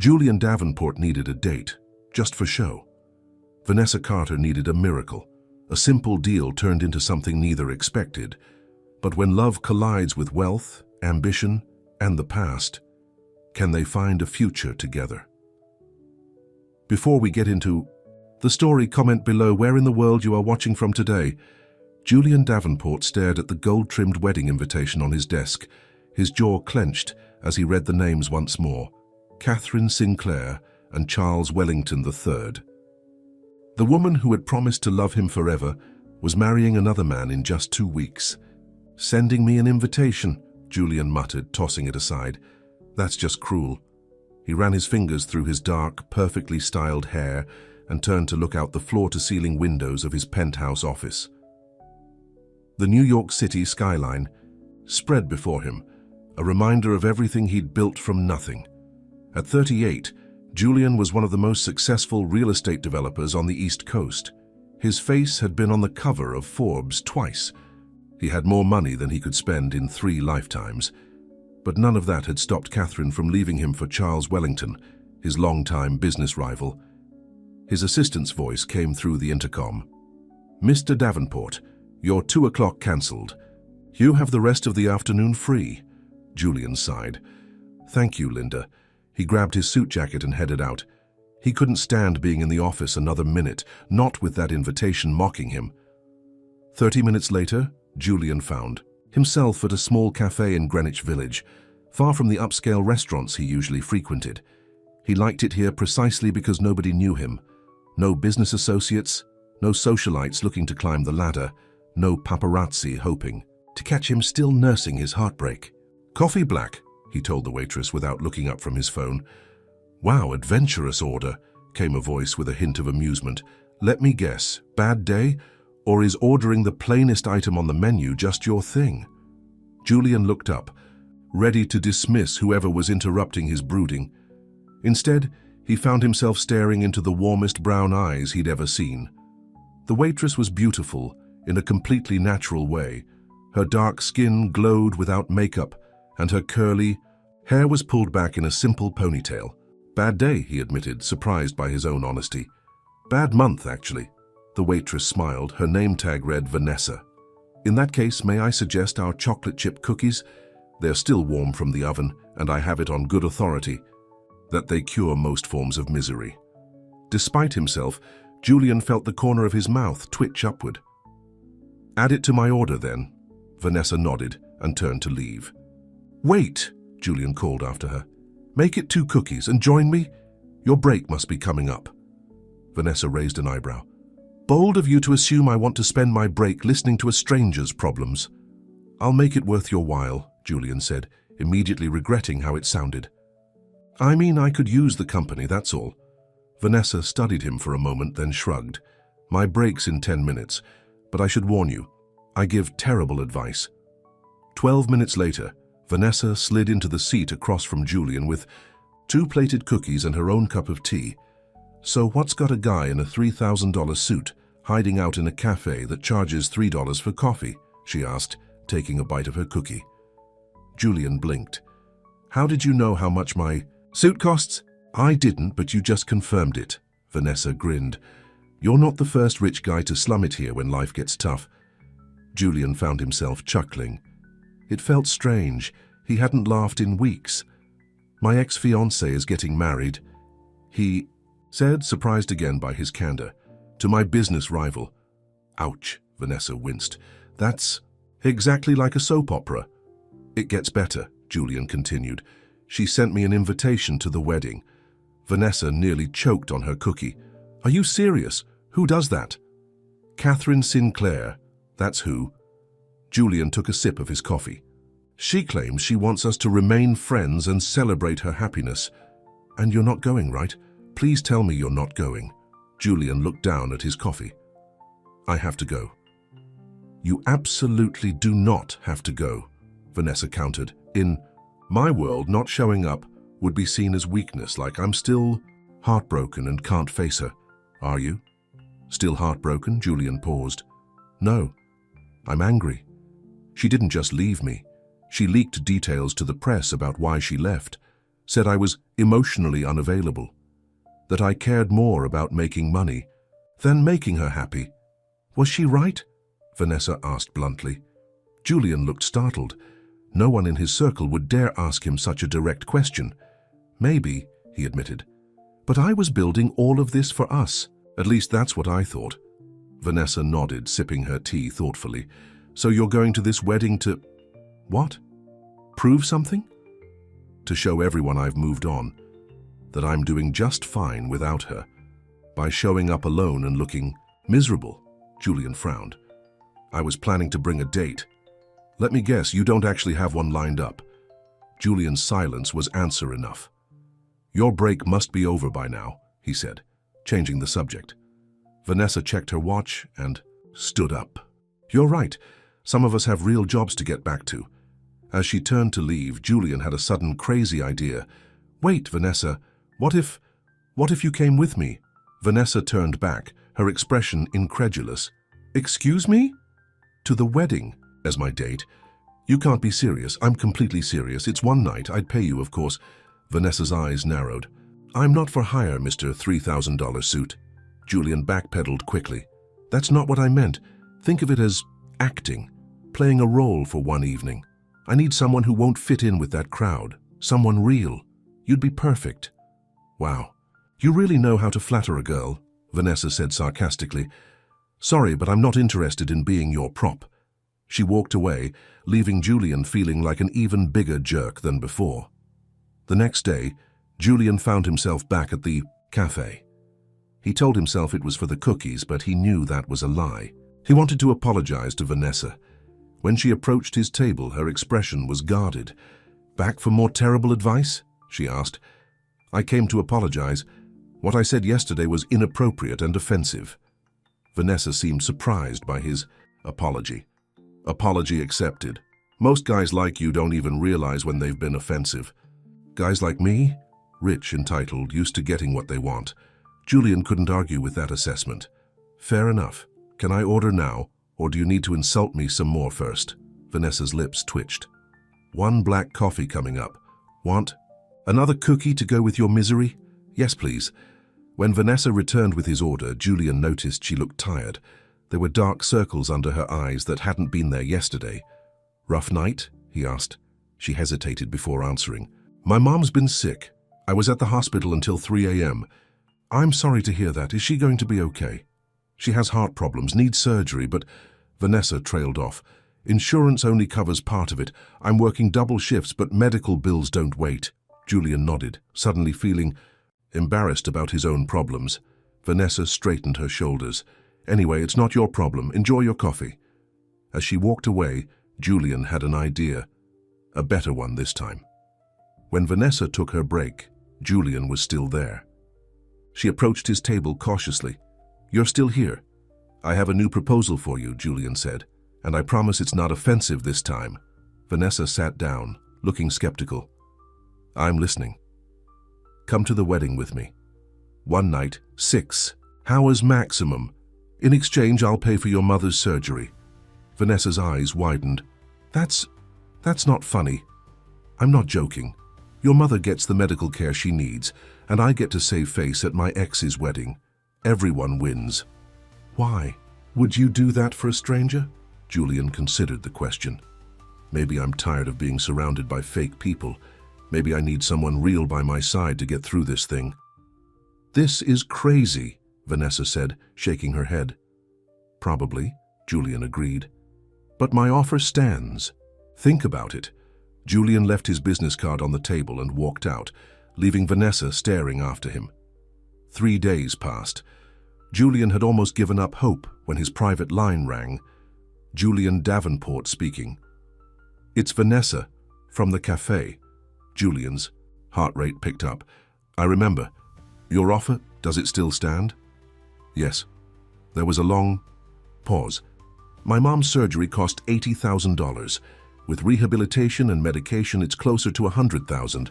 Julian Davenport needed a date, just for show. Vanessa Carter needed a miracle. A simple deal turned into something neither expected. But when love collides with wealth, ambition, and the past, can they find a future together? Before we get into the story, comment below where in the world you are watching from today. Julian Davenport stared at the gold-trimmed wedding invitation on his desk, his jaw clenched as he read the names once more: Catherine Sinclair and Charles Wellington III. The woman who had promised to love him forever was marrying another man in just 2 weeks. "Sending me an invitation," Julian muttered, tossing it aside. "That's just cruel." He ran his fingers through his dark, perfectly styled hair and turned to look out the floor-to-ceiling windows of his penthouse office. The New York City skyline spread before him, a reminder of everything he'd built from nothing. At 38, Julian was one of the most successful real estate developers on the East Coast. His face had been on the cover of Forbes twice. He had more money than he could spend in 3 lifetimes. But none of that had stopped Catherine from leaving him for Charles Wellington, his longtime business rival. His assistant's voice came through the intercom. "Mr. Davenport, your 2 o'clock cancelled. You have the rest of the afternoon free." Julian sighed. "Thank you, Linda." He grabbed his suit jacket and headed out. He couldn't stand being in the office another minute, not with that invitation mocking him. 30 minutes later, Julian found himself at a small cafe in Greenwich Village, far from the upscale restaurants he usually frequented. He liked it here precisely because nobody knew him. No business associates, no socialites looking to climb the ladder, no paparazzi hoping to catch him still nursing his heartbreak. "Coffee black," he told the waitress without looking up from his phone. "Wow, adventurous order," came a voice with a hint of amusement. "Let me guess, bad day? Or is ordering the plainest item on the menu just your thing?" Julian looked up, ready to dismiss whoever was interrupting his brooding. Instead, he found himself staring into the warmest brown eyes he'd ever seen. The waitress was beautiful in a completely natural way. Her dark skin glowed without makeup, and her curly hair was pulled back in a simple ponytail. "Bad day," he admitted, surprised by his own honesty. "Bad month, actually." The waitress smiled. Her name tag read Vanessa. "In that case, may I suggest our chocolate chip cookies? They're still warm from the oven, and I have it on good authority that they cure most forms of misery." Despite himself, Julian felt the corner of his mouth twitch upward. "Add it to my order, then." Vanessa nodded and turned to leave. "Wait," Julian called after her. "Make it 2 cookies and join me. Your break must be coming up." Vanessa raised an eyebrow. "Bold of you to assume I want to spend my break listening to a stranger's problems." "I'll make it worth your while," Julian said, immediately regretting how it sounded. "I mean, I could use the company, that's all." Vanessa studied him for a moment, then shrugged. "My break's in 10 minutes, but I should warn you, I give terrible advice." 12 minutes later, Vanessa slid into the seat across from Julian with 2 plated cookies and her own cup of tea. "So what's got a guy in a $3,000 suit hiding out in a cafe that charges $3 for coffee?" she asked, taking a bite of her cookie. Julian blinked. "How did you know how much my suit costs?" "I didn't, but you just confirmed it." Vanessa grinned. "You're not the first rich guy to slum it here when life gets tough." Julian found himself chuckling. It felt strange. He hadn't laughed in weeks. "My ex-fiancée is getting married," he said, surprised again by his candor, "to my business rival." "Ouch," Vanessa winced. "That's exactly like a soap opera." "It gets better," Julian continued. "She sent me an invitation to the wedding." Vanessa nearly choked on her cookie. "Are you serious? Who does that?" "Catherine Sinclair. That's who." Julian took a sip of his coffee. "She claims she wants us to remain friends and celebrate her happiness. And you're not going, right? Please tell me you're not going." Julian looked down at his coffee. "I have to go." "You absolutely do not have to go," Vanessa countered. "In my world, not showing up would be seen as weakness, like I'm still heartbroken and can't face her." "Are you?" "Still heartbroken?" Julian paused. "No, I'm angry. She didn't just leave me. She leaked details to the press about why she left. said I was emotionally unavailable, that I cared more about making money than making her happy. Was she right? Vanessa asked bluntly. Julian looked startled. No one in his circle would dare ask him such a direct question. Maybe, he admitted. But I was building all of this for us. At least that's what I thought. Vanessa nodded, sipping her tea thoughtfully. So you're going to this wedding to... What? Prove something? To show everyone I've moved on, that I'm doing just fine without her. By showing up alone and looking miserable, Julian frowned. I was planning to bring a date. Let me guess, you don't actually have one lined up. Julian's silence was answer enough. Your break must be over by now, he said, changing the subject. Vanessa checked her watch and stood up. You're right. Some of us have real jobs to get back to. As she turned to leave, Julian had a sudden crazy idea. Wait, Vanessa, what if you came with me? Vanessa turned back, her expression incredulous. Excuse me? To the wedding, as my date. You can't be serious. I'm completely serious. It's one night. I'd pay you, of course. Vanessa's eyes narrowed. I'm not for hire, Mr. $3,000 suit. Julian backpedaled quickly. That's not what I meant. Think of it as acting, playing a role for one evening. I need someone who won't fit in with that crowd, someone real. You'd be perfect. Wow, you really know how to flatter a girl, Vanessa said sarcastically. Sorry, but I'm not interested in being your prop. She walked away, leaving Julian feeling like an even bigger jerk than before. The next day, Julian found himself back at the cafe. He told himself it was for the cookies, but he knew that was a lie. He wanted to apologize to Vanessa. When she approached his table, her expression was guarded. Back for more terrible advice? She asked. I came to apologize. What I said yesterday was inappropriate and offensive. Vanessa seemed surprised by his apology. Apology accepted. Most guys like you don't even realize when they've been offensive. Guys like me, rich, entitled, used to getting what they want. Julian couldn't argue with that assessment. Fair enough. Can I order now, or do you need to insult me some more first? Vanessa's lips twitched. One black coffee coming up. Want another cookie to go with your misery? Yes, please. When Vanessa returned with his order, Julian noticed she looked tired. There were dark circles under her eyes that hadn't been there yesterday. Rough night? He asked. She hesitated before answering. My mom's been sick. I was at the hospital until 3 a.m. I'm sorry to hear that. Is she going to be okay? She has heart problems, needs surgery, but... Vanessa trailed off. Insurance only covers part of it. I'm working double shifts, but medical bills don't wait. Julian nodded, suddenly feeling embarrassed about his own problems. Vanessa straightened her shoulders. Anyway, it's not your problem. Enjoy your coffee. As she walked away, Julian had an idea. A better one this time. When Vanessa took her break, Julian was still there. She approached his table cautiously. You're still here. I have a new proposal for you, Julian said, and I promise it's not offensive this time. Vanessa sat down, looking skeptical. I'm listening. Come to the wedding with me. One night, 6 hours maximum. In exchange, I'll pay for your mother's surgery. Vanessa's eyes widened. That's not funny. I'm not joking. Your mother gets the medical care she needs, and I get to save face at my ex's wedding. Everyone wins. Why? Would you do that for a stranger? Julian considered the question. Maybe I'm tired of being surrounded by fake people. Maybe I need someone real by my side to get through this thing. This is crazy, Vanessa said, shaking her head. Probably, Julian agreed. But my offer stands. Think about it. Julian left his business card on the table and walked out, leaving Vanessa staring after him. 3 days passed. Julian had almost given up hope when his private line rang. Julian Davenport speaking. It's Vanessa, from the cafe. Julian's heart rate picked up. I remember. Your offer, does it still stand? Yes. There was a long pause. My mom's surgery cost $80,000. With rehabilitation and medication, it's closer to $100,000.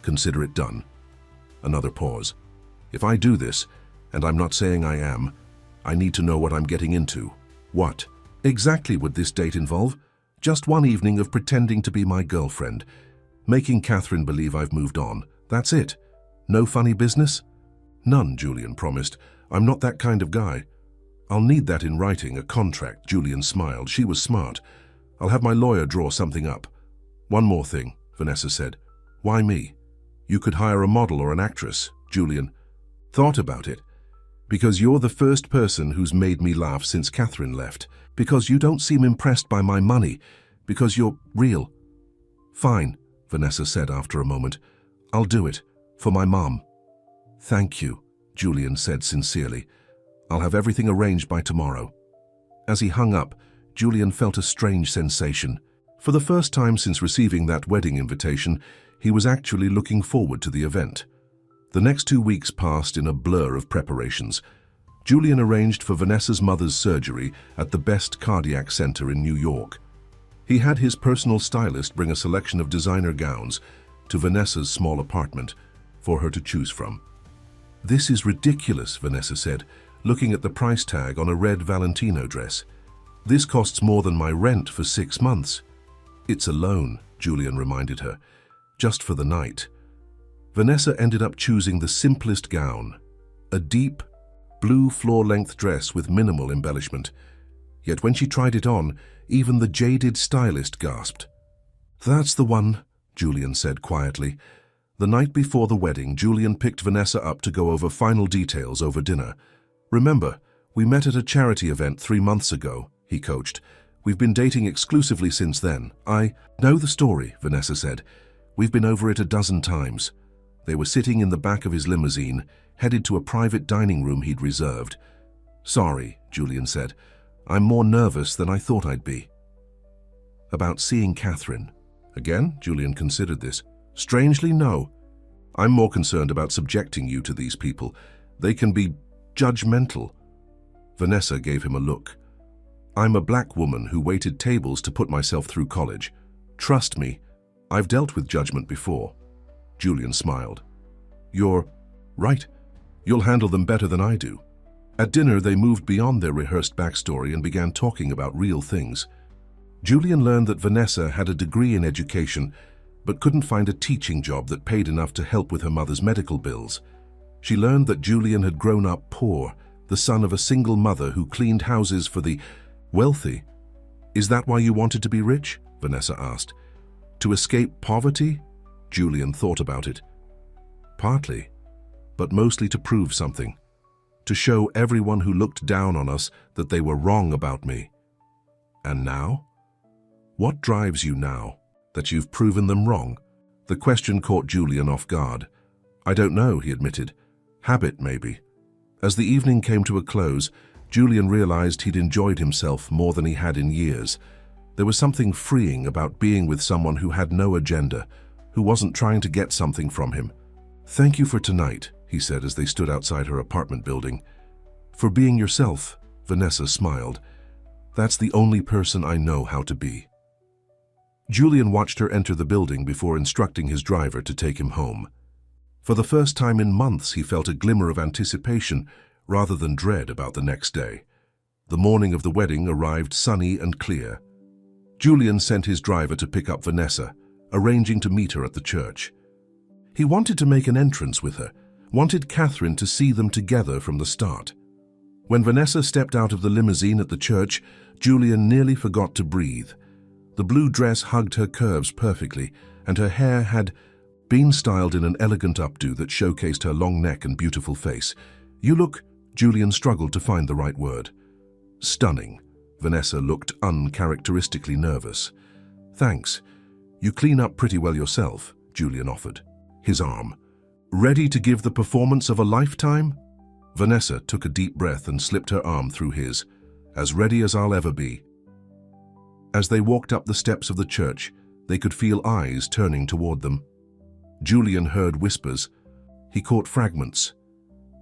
Consider it done. Another pause. If I do this, and I'm not saying I am, I need to know what I'm getting into. What exactly would this date involve? Just one evening of pretending to be my girlfriend. Making Catherine believe I've moved on. That's it. No funny business? None, Julian promised. I'm not that kind of guy. I'll need that in writing, a contract. Julian smiled. She was smart. I'll have my lawyer draw something up. One more thing, Vanessa said. Why me? You could hire a model or an actress. Julian thought about it. Because you're the first person who's made me laugh since Catherine left. Because you don't seem impressed by my money. Because you're real. Fine, Vanessa said after a moment. I'll do it. For my mom. Thank you, Julian said sincerely. I'll have everything arranged by tomorrow. As he hung up, Julian felt a strange sensation. For the first time since receiving that wedding invitation, he was actually looking forward to the event. The next 2 weeks passed in a blur of preparations. Julian arranged for Vanessa's mother's surgery at the best cardiac center in New York. He had his personal stylist bring a selection of designer gowns to Vanessa's small apartment for her to choose from. This is ridiculous, Vanessa said, looking at the price tag on a red Valentino dress. This costs more than my rent for 6 months. It's a loan, Julian reminded her, just for the night. Vanessa ended up choosing the simplest gown, a deep, blue floor-length dress with minimal embellishment. Yet when she tried it on, even the jaded stylist gasped. That's the one, Julian said quietly. The night before the wedding, Julian picked Vanessa up to go over final details over dinner. Remember, we met at a charity event 3 months ago, he coached. We've been dating exclusively since then. I know the story, Vanessa said. We've been over it a dozen times. They were sitting in the back of his limousine, headed to a private dining room he'd reserved. Sorry, Julian said. I'm more nervous than I thought I'd be. About seeing Catherine. Again, Julian considered this. Strangely, no. I'm more concerned about subjecting you to these people. They can be judgmental. Vanessa gave him a look. I'm a black woman who waited tables to put myself through college. Trust me, I've dealt with judgment before. Julian smiled. You're right. You'll handle them better than I do. At dinner, they moved beyond their rehearsed backstory and began talking about real things. Julian learned that Vanessa had a degree in education, but couldn't find a teaching job that paid enough to help with her mother's medical bills. She learned that Julian had grown up poor, the son of a single mother who cleaned houses for the wealthy. Is that why you wanted to be rich? Vanessa asked. To escape poverty? Julian thought about it. Partly, but mostly to prove something. To show everyone who looked down on us that they were wrong about me. And now? What drives you now? That you've proven them wrong? The question caught Julian off guard. I don't know, he admitted. Habit, maybe. As the evening came to a close, Julian realized he'd enjoyed himself more than he had in years. There was something freeing about being with someone who had no agenda, who wasn't trying to get something from him. Thank you for tonight, he said as they stood outside her apartment building. For being yourself, Vanessa smiled. That's the only person I know how to be. Julian watched her enter the building before instructing his driver to take him home. For the first time in months, he felt a glimmer of anticipation rather than dread about the next day. The morning of the wedding arrived sunny and clear. Julian sent his driver to pick up Vanessa, arranging to meet her at the church. He wanted to make an entrance with her, wanted Catherine to see them together from the start. When Vanessa stepped out of the limousine at the church, Julian nearly forgot to breathe. The blue dress hugged her curves perfectly, and her hair had been styled in an elegant updo that showcased her long neck and beautiful face. You look, Julian struggled to find the right word. Stunning. Vanessa looked uncharacteristically nervous. Thanks. You clean up pretty well yourself, Julian offered. His arm. Ready to give the performance of a lifetime? Vanessa took a deep breath and slipped her arm through his. As ready as I'll ever be. As they walked up the steps of the church, they could feel eyes turning toward them. Julian heard whispers. He caught fragments.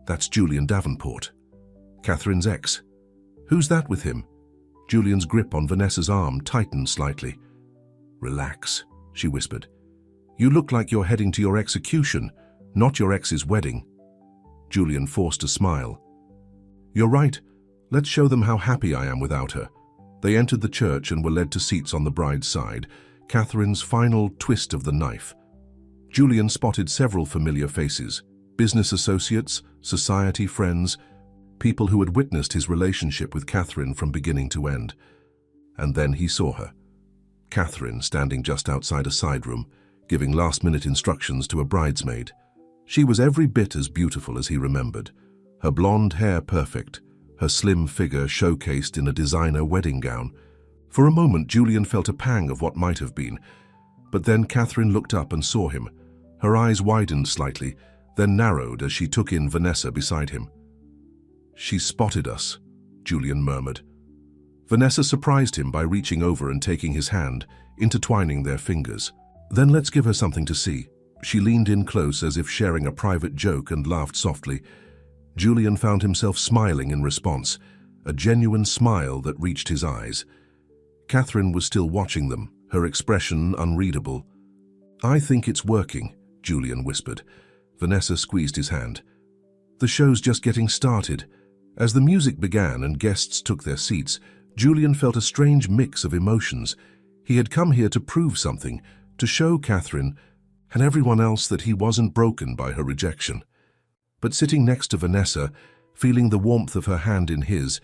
That's Julian Davenport. Catherine's ex. Who's that with him? Julian's grip on Vanessa's arm tightened slightly. Relax, she whispered. You look like you're heading to your execution, not your ex's wedding. Julian forced a smile. You're right. Let's show them how happy I am without her. They entered the church and were led to seats on the bride's side. Catherine's final twist of the knife. Julian spotted several familiar faces, business associates, society friends, people who had witnessed his relationship with Catherine from beginning to end. And then he saw her. Catherine standing just outside a side room, giving last-minute instructions to a bridesmaid. She was every bit as beautiful as he remembered, her blonde hair perfect, her slim figure showcased in a designer wedding gown. For a moment, Julian felt a pang of what might have been, but then Catherine looked up and saw him. Her eyes widened slightly, then narrowed as she took in Vanessa beside him. "She spotted us," Julian murmured. Vanessa surprised him by reaching over and taking his hand, intertwining their fingers. "Then let's give her something to see." She leaned in close as if sharing a private joke and laughed softly. Julian found himself smiling in response, a genuine smile that reached his eyes. Catherine was still watching them, her expression unreadable. "I think it's working," Julian whispered. Vanessa squeezed his hand. "The show's just getting started." As the music began and guests took their seats, Julian felt a strange mix of emotions. He had come here to prove something, to show Catherine and everyone else that he wasn't broken by her rejection. But sitting next to Vanessa, feeling the warmth of her hand in his,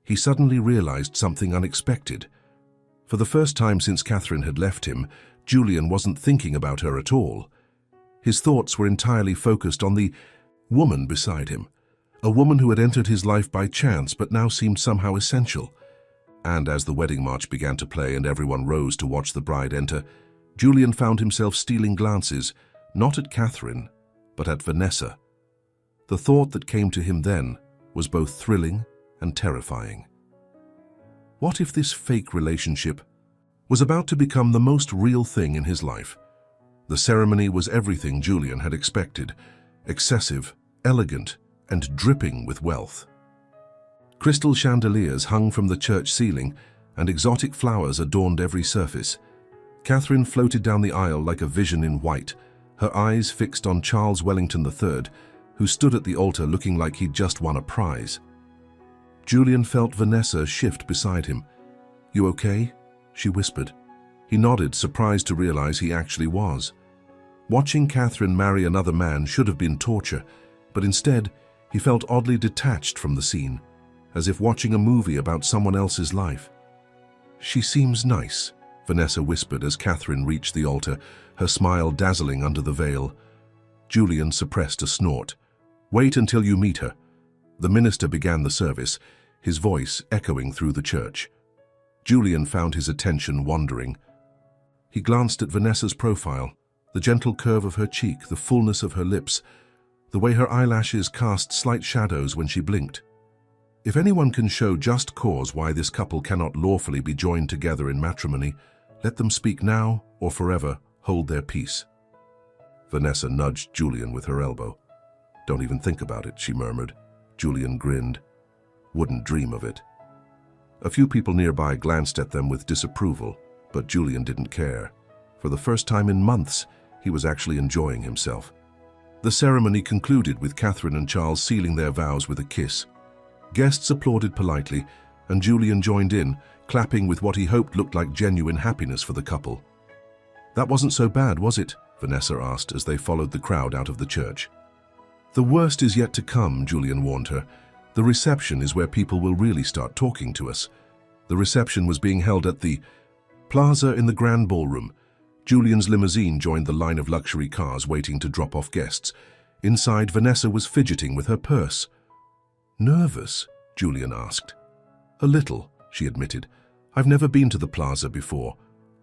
he suddenly realized something unexpected. For the first time since Catherine had left him, Julian wasn't thinking about her at all. His thoughts were entirely focused on the woman beside him, a woman who had entered his life by chance but now seemed somehow essential. And as the wedding march began to play and everyone rose to watch the bride enter, Julian found himself stealing glances, not at Catherine, but at Vanessa. The thought that came to him then was both thrilling and terrifying. What if this fake relationship was about to become the most real thing in his life? The ceremony was everything Julian had expected, excessive, elegant, and dripping with wealth. Crystal chandeliers hung from the church ceiling, and exotic flowers adorned every surface. Catherine floated down the aisle like a vision in white, her eyes fixed on Charles Wellington III, who stood at the altar looking like he'd just won a prize. Julian felt Vanessa shift beside him. "You okay?" she whispered. He nodded, surprised to realize he actually was. Watching Catherine marry another man should have been torture, but instead, he felt oddly detached from the scene, as if watching a movie about someone else's life. "She seems nice," Vanessa whispered as Catherine reached the altar, her smile dazzling under the veil. Julian suppressed a snort. "Wait until you meet her." The minister began the service, his voice echoing through the church. Julian found his attention wandering. He glanced at Vanessa's profile, the gentle curve of her cheek, the fullness of her lips, the way her eyelashes cast slight shadows when she blinked. If anyone can show just cause why this couple cannot lawfully be joined together in matrimony, let them speak now or forever hold their peace. Vanessa nudged Julian with her elbow. "Don't even think about it," she murmured. Julian grinned. "Wouldn't dream of it." A few people nearby glanced at them with disapproval, but Julian didn't care. For the first time in months, he was actually enjoying himself. The ceremony concluded with Catherine and Charles sealing their vows with a kiss. Guests applauded politely, and Julian joined in, clapping with what he hoped looked like genuine happiness for the couple. "That wasn't so bad, was it?" Vanessa asked as they followed the crowd out of the church. "The worst is yet to come," Julian warned her. "The reception is where people will really start talking to us." The reception was being held at the plaza in the Grand Ballroom. Julian's limousine joined the line of luxury cars waiting to drop off guests. Inside, Vanessa was fidgeting with her purse. "Nervous?" Julian asked. "A little," she admitted. "I've never been to the plaza before,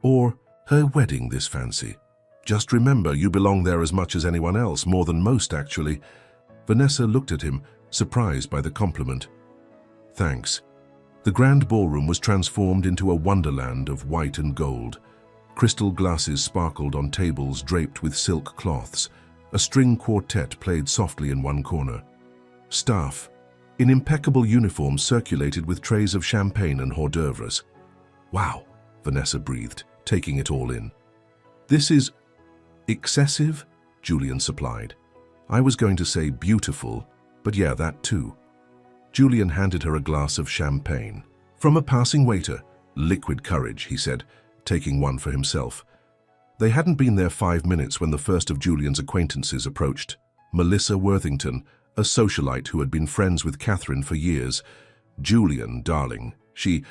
or her wedding this fancy. Just remember, you belong there as much as anyone else, more than most actually." Vanessa looked at him, surprised by the compliment. "Thanks." The Grand Ballroom was transformed into a wonderland of white and gold. Crystal glasses sparkled on tables draped with silk cloths. A string quartet played softly in one corner. Staff, in impeccable uniforms, circulated with trays of champagne and hors d'oeuvres. "Wow," Vanessa breathed, taking it all in. "This is excessive," Julian supplied. "I was going to say beautiful, but yeah, that too." Julian handed her a glass of champagne. From a passing waiter. "Liquid courage," he said. taking one for himself. They hadn't been there 5 minutes when the first of Julian's acquaintances approached. Melissa Worthington, a socialite who had been friends with Catherine for years. "Julian, darling," she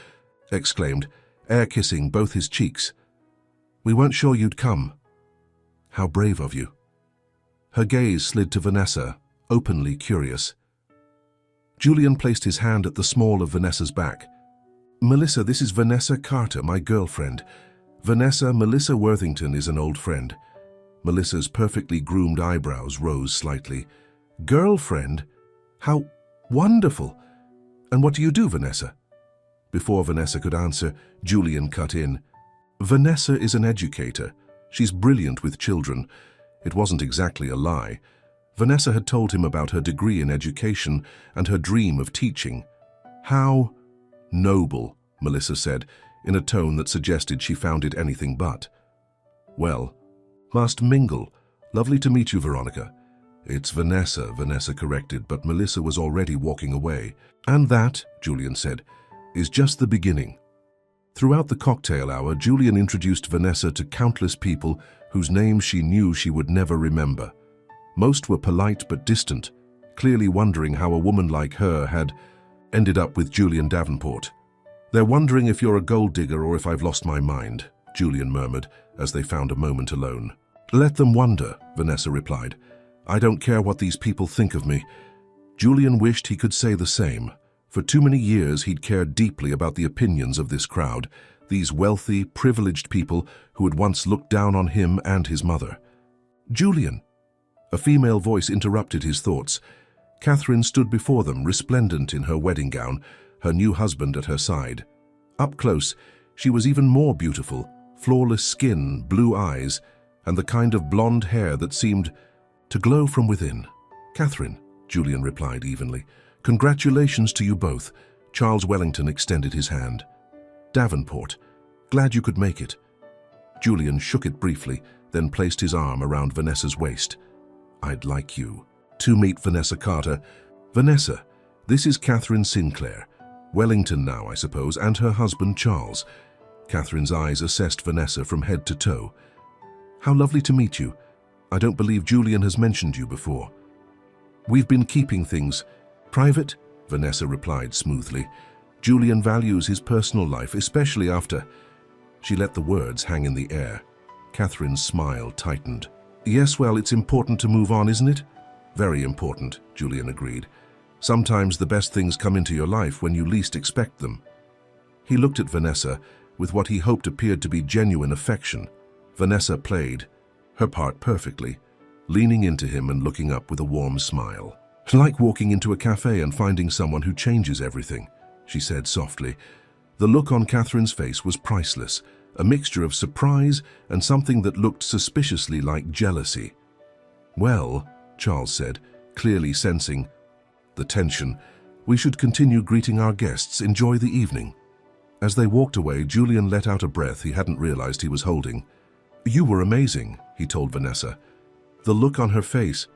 exclaimed, air-kissing both his cheeks. "We weren't sure you'd come." "How brave of you." Her gaze slid to Vanessa, openly curious. Julian placed his hand at the small of Vanessa's back. "Melissa, this is Vanessa Carter, my girlfriend. Melissa Worthington is an old friend." Melissa's perfectly groomed eyebrows rose slightly. "Girlfriend? How wonderful! And what do you do, Vanessa?" Before Vanessa could answer, Julian cut in. "Vanessa is an educator. She's brilliant with children." It wasn't exactly a lie. Vanessa had told him about her degree in education and her dream of teaching. "How noble," Melissa said, in a tone that suggested she found it anything but. "Well, must mingle. Lovely to meet you, Veronica." "It's Vanessa," Vanessa corrected, but Melissa was already walking away. "And that," Julian said, "is just the beginning." Throughout the cocktail hour, Julian introduced Vanessa to countless people whose names she knew she would never remember. Most were polite but distant, clearly wondering how a woman like her had ended up with Julian Davenport. "They're wondering if you're a gold digger or if I've lost my mind," Julian murmured as they found a moment alone. "Let them wonder," Vanessa replied. "I don't care what these people think of me." Julian wished he could say the same. For too many years he'd cared deeply about the opinions of this crowd, these wealthy, privileged people who had once looked down on him and his mother. "Julian!" A female voice interrupted his thoughts. Catherine stood before them, resplendent in her wedding gown, her new husband at her side. Up close, she was even more beautiful, flawless skin, blue eyes, and the kind of blonde hair that seemed to glow from within. "Catherine," Julian replied evenly. "Congratulations to you both." Charles Wellington extended his hand. "Davenport, glad you could make it." Julian shook it briefly, then placed his arm around Vanessa's waist. "I'd like you to meet Vanessa Carter." "Vanessa, this is Catherine Sinclair. Wellington now, I suppose, and her husband Charles." Catherine's eyes assessed Vanessa from head to toe. "How lovely to meet you. I don't believe Julian has mentioned you before." "We've been keeping things private," Vanessa replied smoothly. "Julian values his personal life, especially after—" She let the words hang in the air. Catherine's smile tightened. "Yes, well, it's important to move on, isn't it?" "Very important," Julian agreed. "Sometimes the best things come into your life when you least expect them." He looked at Vanessa with what he hoped appeared to be genuine affection. Vanessa played her part perfectly, leaning into him and looking up with a warm smile. "Like walking into a cafe and finding someone who changes everything," she said softly. The look on Catherine's face was priceless, a mixture of surprise and something that looked suspiciously like jealousy. "Well," Charles said, clearly sensing the tension, "we should continue greeting our guests. Enjoy the evening." As they walked away, Julian let out a breath he hadn't realized he was holding. "You were amazing," he told Vanessa. The look on her face—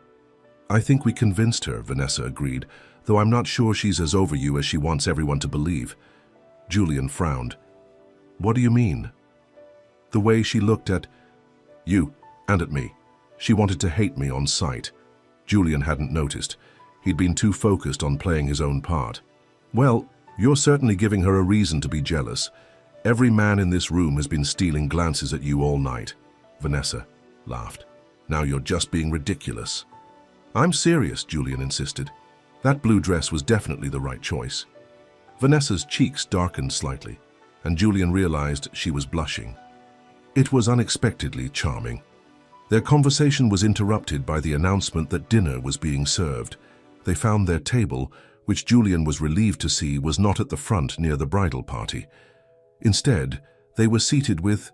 "I think we convinced her," Vanessa agreed, "though I'm not sure she's as over you as she wants everyone to believe." Julian frowned. "What do you mean?" "The way she looked at you and at me. She wanted to hate me on sight." Julian hadn't noticed. He'd been too focused on playing his own part. "Well, you're certainly giving her a reason to be jealous. Every man in this room has been stealing glances at you all night." Vanessa laughed. "Now you're just being ridiculous." "I'm serious," Julian insisted. "That blue dress was definitely the right choice." Vanessa's cheeks darkened slightly, and Julian realized she was blushing. It was unexpectedly charming. Their conversation was interrupted by the announcement that dinner was being served. They found their table, which Julian was relieved to see was not at the front near the bridal party. Instead, they were seated with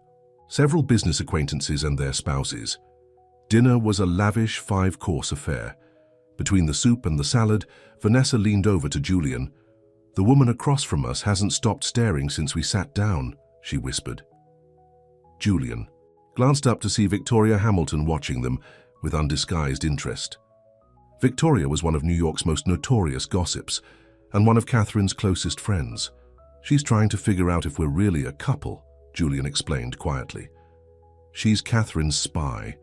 several business acquaintances and their spouses. Dinner was a lavish 5-course affair. Between the soup and the salad, Vanessa leaned over to Julian. "The woman across from us hasn't stopped staring since we sat down," she whispered. Julian glanced up to see Victoria Hamilton watching them with undisguised interest. Victoria was one of New York's most notorious gossips and one of Catherine's closest friends. "She's trying to figure out if we're really a couple," Julian explained quietly. She's Catherine's spy.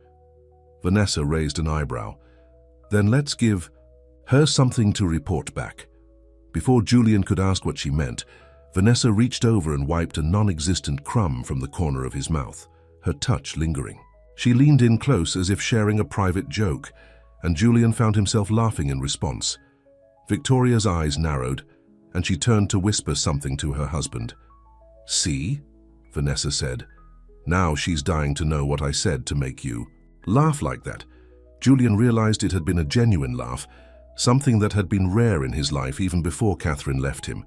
Vanessa raised an eyebrow. Then let's give her something to report back. Before Julian could ask what she meant, Vanessa reached over and wiped a non-existent crumb from the corner of his mouth, her touch lingering. She leaned in close as if sharing a private joke, and Julian found himself laughing in response. Victoria's eyes narrowed, and she turned to whisper something to her husband. "See?" Vanessa said. "Now she's dying to know what I said to make you laugh like that." Julian realized it had been a genuine laugh, something that had been rare in his life even before Catherine left him.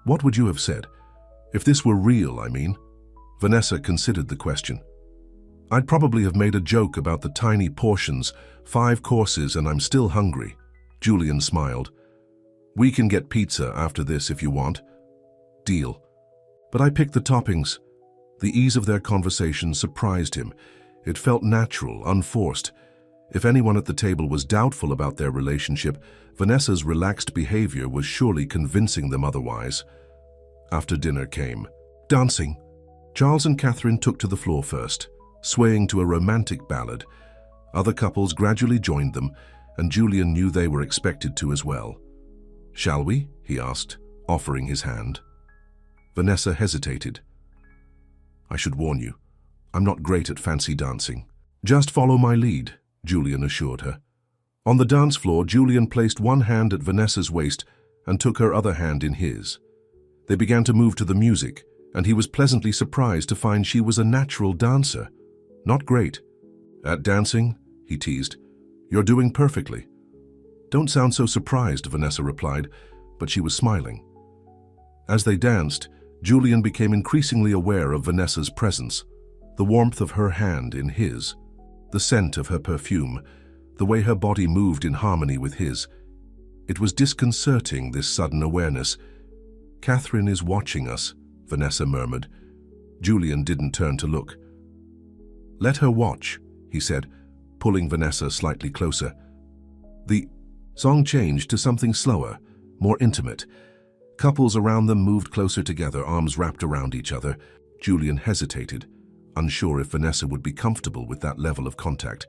"What would you have said? If this were real, I mean?" Vanessa considered the question. "I'd probably have made a joke about the tiny portions, 5 courses, and I'm still hungry." Julian smiled. "We can get pizza after this if you want." "Deal." "But I picked the toppings." The ease of their conversation surprised him. It felt natural, unforced. If anyone at the table was doubtful about their relationship, Vanessa's relaxed behavior was surely convincing them otherwise. After dinner came dancing. Charles and Catherine took to the floor first, swaying to a romantic ballad. Other couples gradually joined them, and Julian knew they were expected to as well. "Shall we?" he asked, offering his hand. Vanessa hesitated. "I should warn you, I'm not great at fancy dancing." "Just follow my lead," Julian assured her. On the dance floor, Julian placed one hand at Vanessa's waist and took her other hand in his. They began to move to the music, and he was pleasantly surprised to find she was a natural dancer. Not great. "At dancing?" he teased. "You're doing perfectly." "Don't sound so surprised," Vanessa replied, but she was smiling. As they danced, Julian became increasingly aware of Vanessa's presence, the warmth of her hand in his, the scent of her perfume, the way her body moved in harmony with his. It was disconcerting, this sudden awareness. "Catherine is watching us," Vanessa murmured. Julian didn't turn to look. "Let her watch," he said, pulling Vanessa slightly closer. The song changed to something slower, more intimate. Couples around them moved closer together, arms wrapped around each other. Julian hesitated, unsure if Vanessa would be comfortable with that level of contact.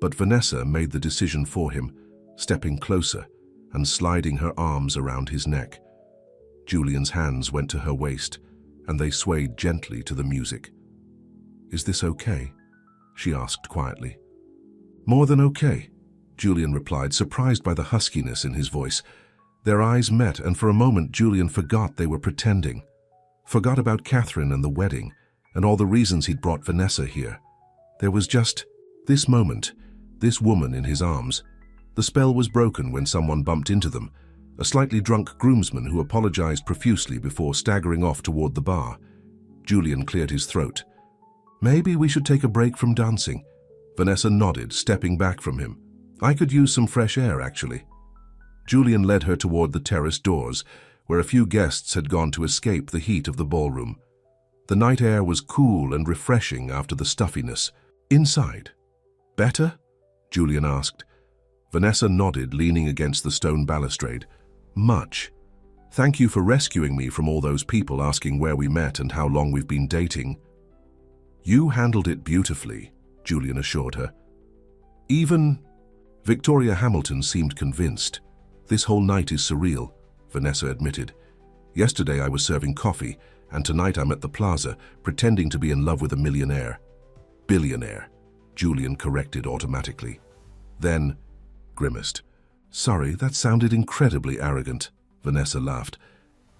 But Vanessa made the decision for him, stepping closer and sliding her arms around his neck. Julian's hands went to her waist, and they swayed gently to the music. "Is this okay?" she asked quietly. "More than okay," Julian replied, surprised by the huskiness in his voice. Their eyes met, and for a moment Julian forgot they were pretending. Forgot about Catherine and the wedding, and all the reasons he'd brought Vanessa here. There was just this moment, this woman in his arms. The spell was broken when someone bumped into them, a slightly drunk groomsman who apologized profusely before staggering off toward the bar. Julian cleared his throat. "Maybe we should take a break from dancing." Vanessa nodded, stepping back from him. "I could use some fresh air, actually." Julian led her toward the terrace doors, where a few guests had gone to escape the heat of the ballroom. The night air was cool and refreshing after the stuffiness. "Inside. Better?" Julian asked. Vanessa nodded, leaning against the stone balustrade. "Much. Thank you for rescuing me from all those people asking where we met and how long we've been dating." "You handled it beautifully," Julian assured her. "Even..." Victoria Hamilton seemed convinced. "This whole night is surreal," Vanessa admitted. "Yesterday I was serving coffee, and tonight I'm at the plaza, pretending to be in love with a millionaire." "Billionaire," Julian corrected automatically. Then grimaced. "Sorry, that sounded incredibly arrogant," Vanessa laughed.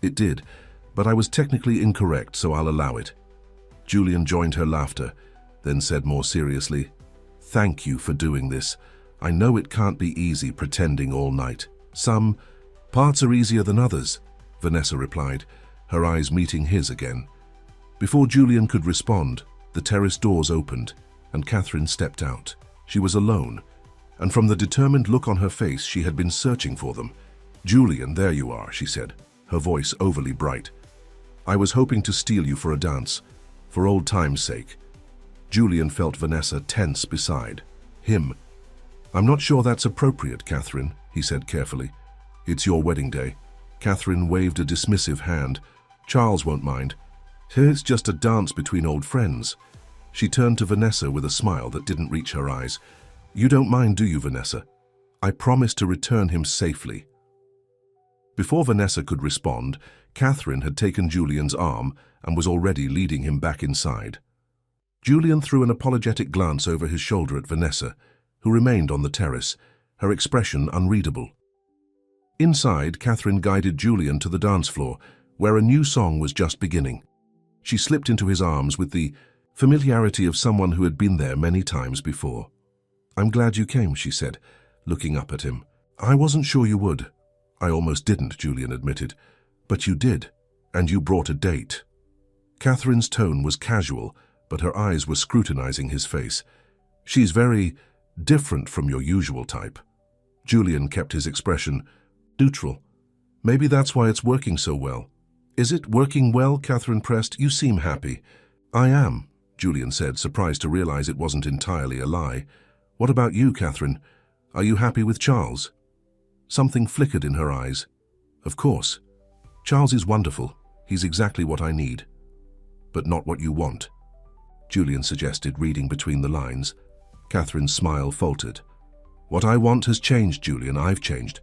"It did, but I was technically incorrect, so I'll allow it." Julian joined her laughter, then said more seriously, "Thank you for doing this. I know it can't be easy pretending all night." "Some parts are easier than others," Vanessa replied, her eyes meeting his again. Before Julian could respond, the terrace doors opened, and Catherine stepped out. She was alone, and from the determined look on her face, she had been searching for them. "Julian, there you are," she said, her voice overly bright. "I was hoping to steal you for a dance, for old time's sake." Julian felt Vanessa tense beside him. "I'm not sure that's appropriate, Catherine," he said carefully. "It's your wedding day." Catherine waved a dismissive hand. "Charles won't mind." It's just a dance between old friends. She turned to Vanessa with a smile that didn't reach her eyes. You don't mind, do you, Vanessa? I promise to return him safely. Before Vanessa could respond, Catherine had taken Julian's arm and was already leading him back inside. Julian threw an apologetic glance over his shoulder at Vanessa, who remained on the terrace, her expression unreadable. Inside, Catherine guided Julian to the dance floor, where a new song was just beginning. She slipped into his arms with the familiarity of someone who had been there many times before. I'm glad you came, she said, looking up at him. I wasn't sure you would. I almost didn't, Julian admitted. But you did, and you brought a date. Catherine's tone was casual, but her eyes were scrutinizing his face. She's very different from your usual type. Julian kept his expression neutral. Maybe that's why it's working so well. Is it working well? Catherine pressed. You seem happy. I am, Julian said, surprised to realize it wasn't entirely a lie. What about you, Catherine? Are you happy with Charles? Something flickered in her eyes. Of course. Charles is wonderful. He's exactly what I need. But not what you want, Julian suggested, reading between the lines. Catherine's smile faltered. What I want has changed, Julian. I've changed.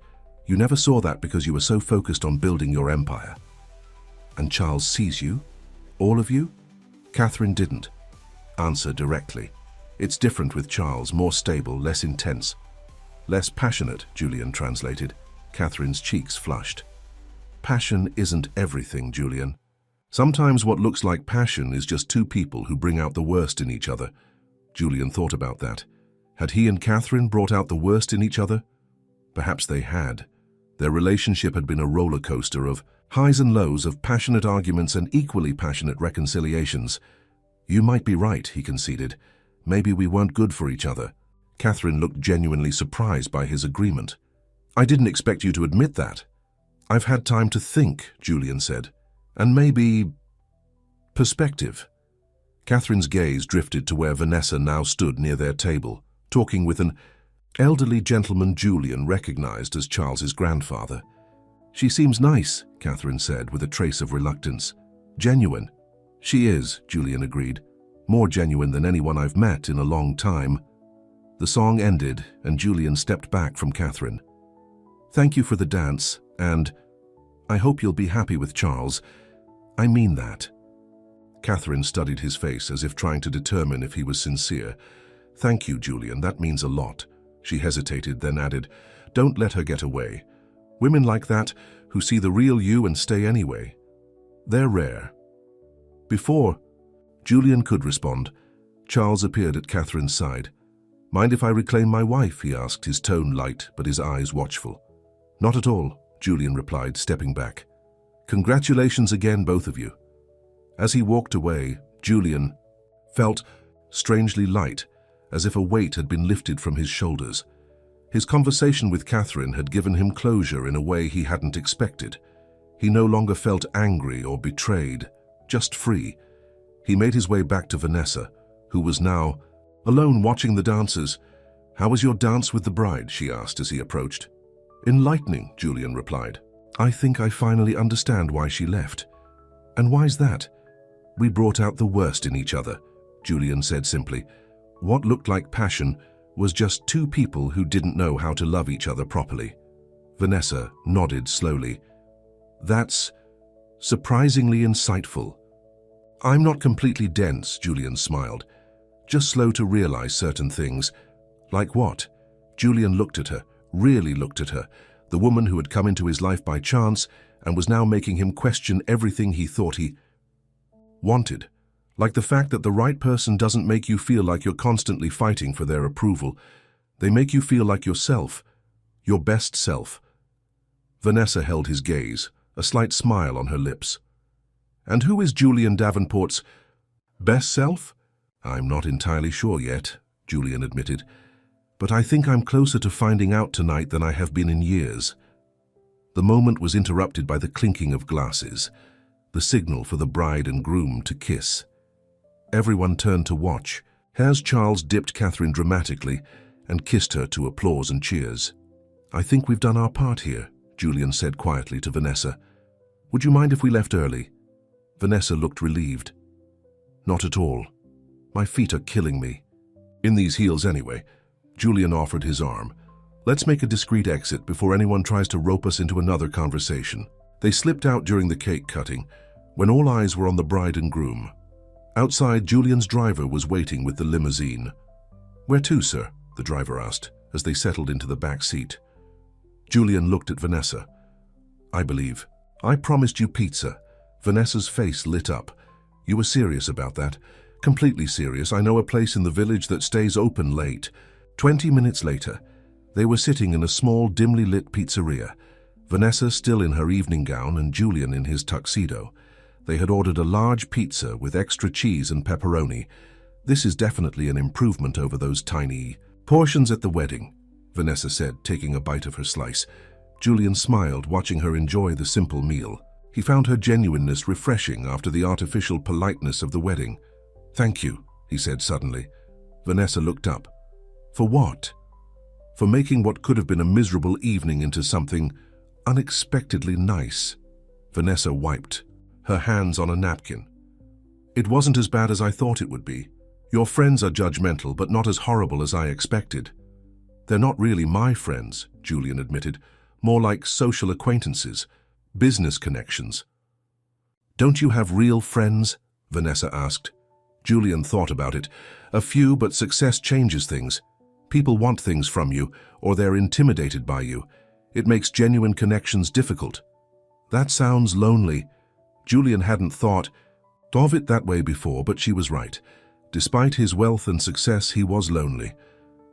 You never saw that because you were so focused on building your empire. And Charles sees you? All of you? Catherine didn't answer directly. It's different with Charles, more stable, less intense. Less passionate, Julian translated. Catherine's cheeks flushed. Passion isn't everything, Julian. Sometimes what looks like passion is just two people who bring out the worst in each other. Julian thought about that. Had he and Catherine brought out the worst in each other? Perhaps they had. Their relationship had been a roller coaster of highs and lows, of passionate arguments and equally passionate reconciliations. You might be right, he conceded. Maybe we weren't good for each other. Catherine looked genuinely surprised by his agreement. I didn't expect you to admit that. I've had time to think, Julian said. And maybe perspective. Catherine's gaze drifted to where Vanessa now stood near their table, talking with an elderly gentleman Julian recognized as Charles's grandfather. She seems nice, Catherine said with a trace of reluctance. Genuine. She is, Julian agreed. More genuine than anyone I've met in a long time. The song ended and Julian stepped back from Catherine. Thank you for the dance, and I hope you'll be happy with Charles. I mean that. Catherine studied his face as if trying to determine if he was sincere. Thank you, Julian, that means a lot. She hesitated, then added, Don't let her get away. Women like that, who see the real you and stay anyway. They're rare. Before Julian could respond, Charles appeared at Catherine's side. Mind if I reclaim my wife? He asked, his tone light but his eyes watchful. Not at all, Julian replied, stepping back. Congratulations again, both of you. As he walked away, Julian felt strangely light, as if a weight had been lifted from his shoulders. His conversation with Catherine had given him closure in a way he hadn't expected. He no longer felt angry or betrayed, just free. He made his way back to Vanessa, who was now alone watching the dancers. How was your dance with the bride? She asked as he approached. Enlightening, Julian replied. I think I finally understand why she left. And why's that? We brought out the worst in each other, Julian said simply. What looked like passion was just two people who didn't know how to love each other properly. Vanessa nodded slowly. That's surprisingly insightful. I'm not completely dense, Julian smiled. Just slow to realize certain things. Like what? Julian looked at her, really looked at her, the woman who had come into his life by chance and was now making him question everything he thought he wanted. Like the fact that the right person doesn't make you feel like you're constantly fighting for their approval. They make you feel like yourself, your best self. Vanessa held his gaze, a slight smile on her lips. And who is Julian Davenport's best self? I'm not entirely sure yet, Julian admitted. But I think I'm closer to finding out tonight than I have been in years. The moment was interrupted by the clinking of glasses, the signal for the bride and groom to kiss. Everyone turned to watch as Charles dipped Catherine dramatically and kissed her to applause and cheers. I think we've done our part here, Julian said quietly to Vanessa. Would you mind if we left early? Vanessa looked relieved. Not at all. My feet are killing me. In these heels anyway. Julian offered his arm. Let's make a discreet exit before anyone tries to rope us into another conversation. They slipped out during the cake cutting, when all eyes were on the bride and groom. Outside, Julian's driver was waiting with the limousine. Where to, sir? The driver asked, as they settled into the back seat. Julian looked at Vanessa. I believe. I promised you pizza. Vanessa's face lit up. You were serious about that? Completely serious. I know a place in the village that stays open late. 20 minutes later, they were sitting in a small, dimly lit pizzeria. Vanessa still in her evening gown and Julian in his tuxedo. They had ordered a large pizza with extra cheese and pepperoni. This is definitely an improvement over those tiny portions at the wedding, Vanessa said, taking a bite of her slice. Julian smiled, watching her enjoy the simple meal. He found her genuineness refreshing after the artificial politeness of the wedding. Thank you, he said suddenly. Vanessa looked up. For what? For making what could have been a miserable evening into something unexpectedly nice. Vanessa wiped her hands on a napkin. It wasn't as bad as I thought it would be. Your friends are judgmental, but not as horrible as I expected. They're not really my friends, Julian admitted. More like social acquaintances, business connections. Don't you have real friends? Vanessa asked. Julian thought about it. A few, but success changes things. People want things from you, or they're intimidated by you. It makes genuine connections difficult. That sounds lonely. Julian hadn't thought of it that way before, but she was right. Despite his wealth and success, he was lonely.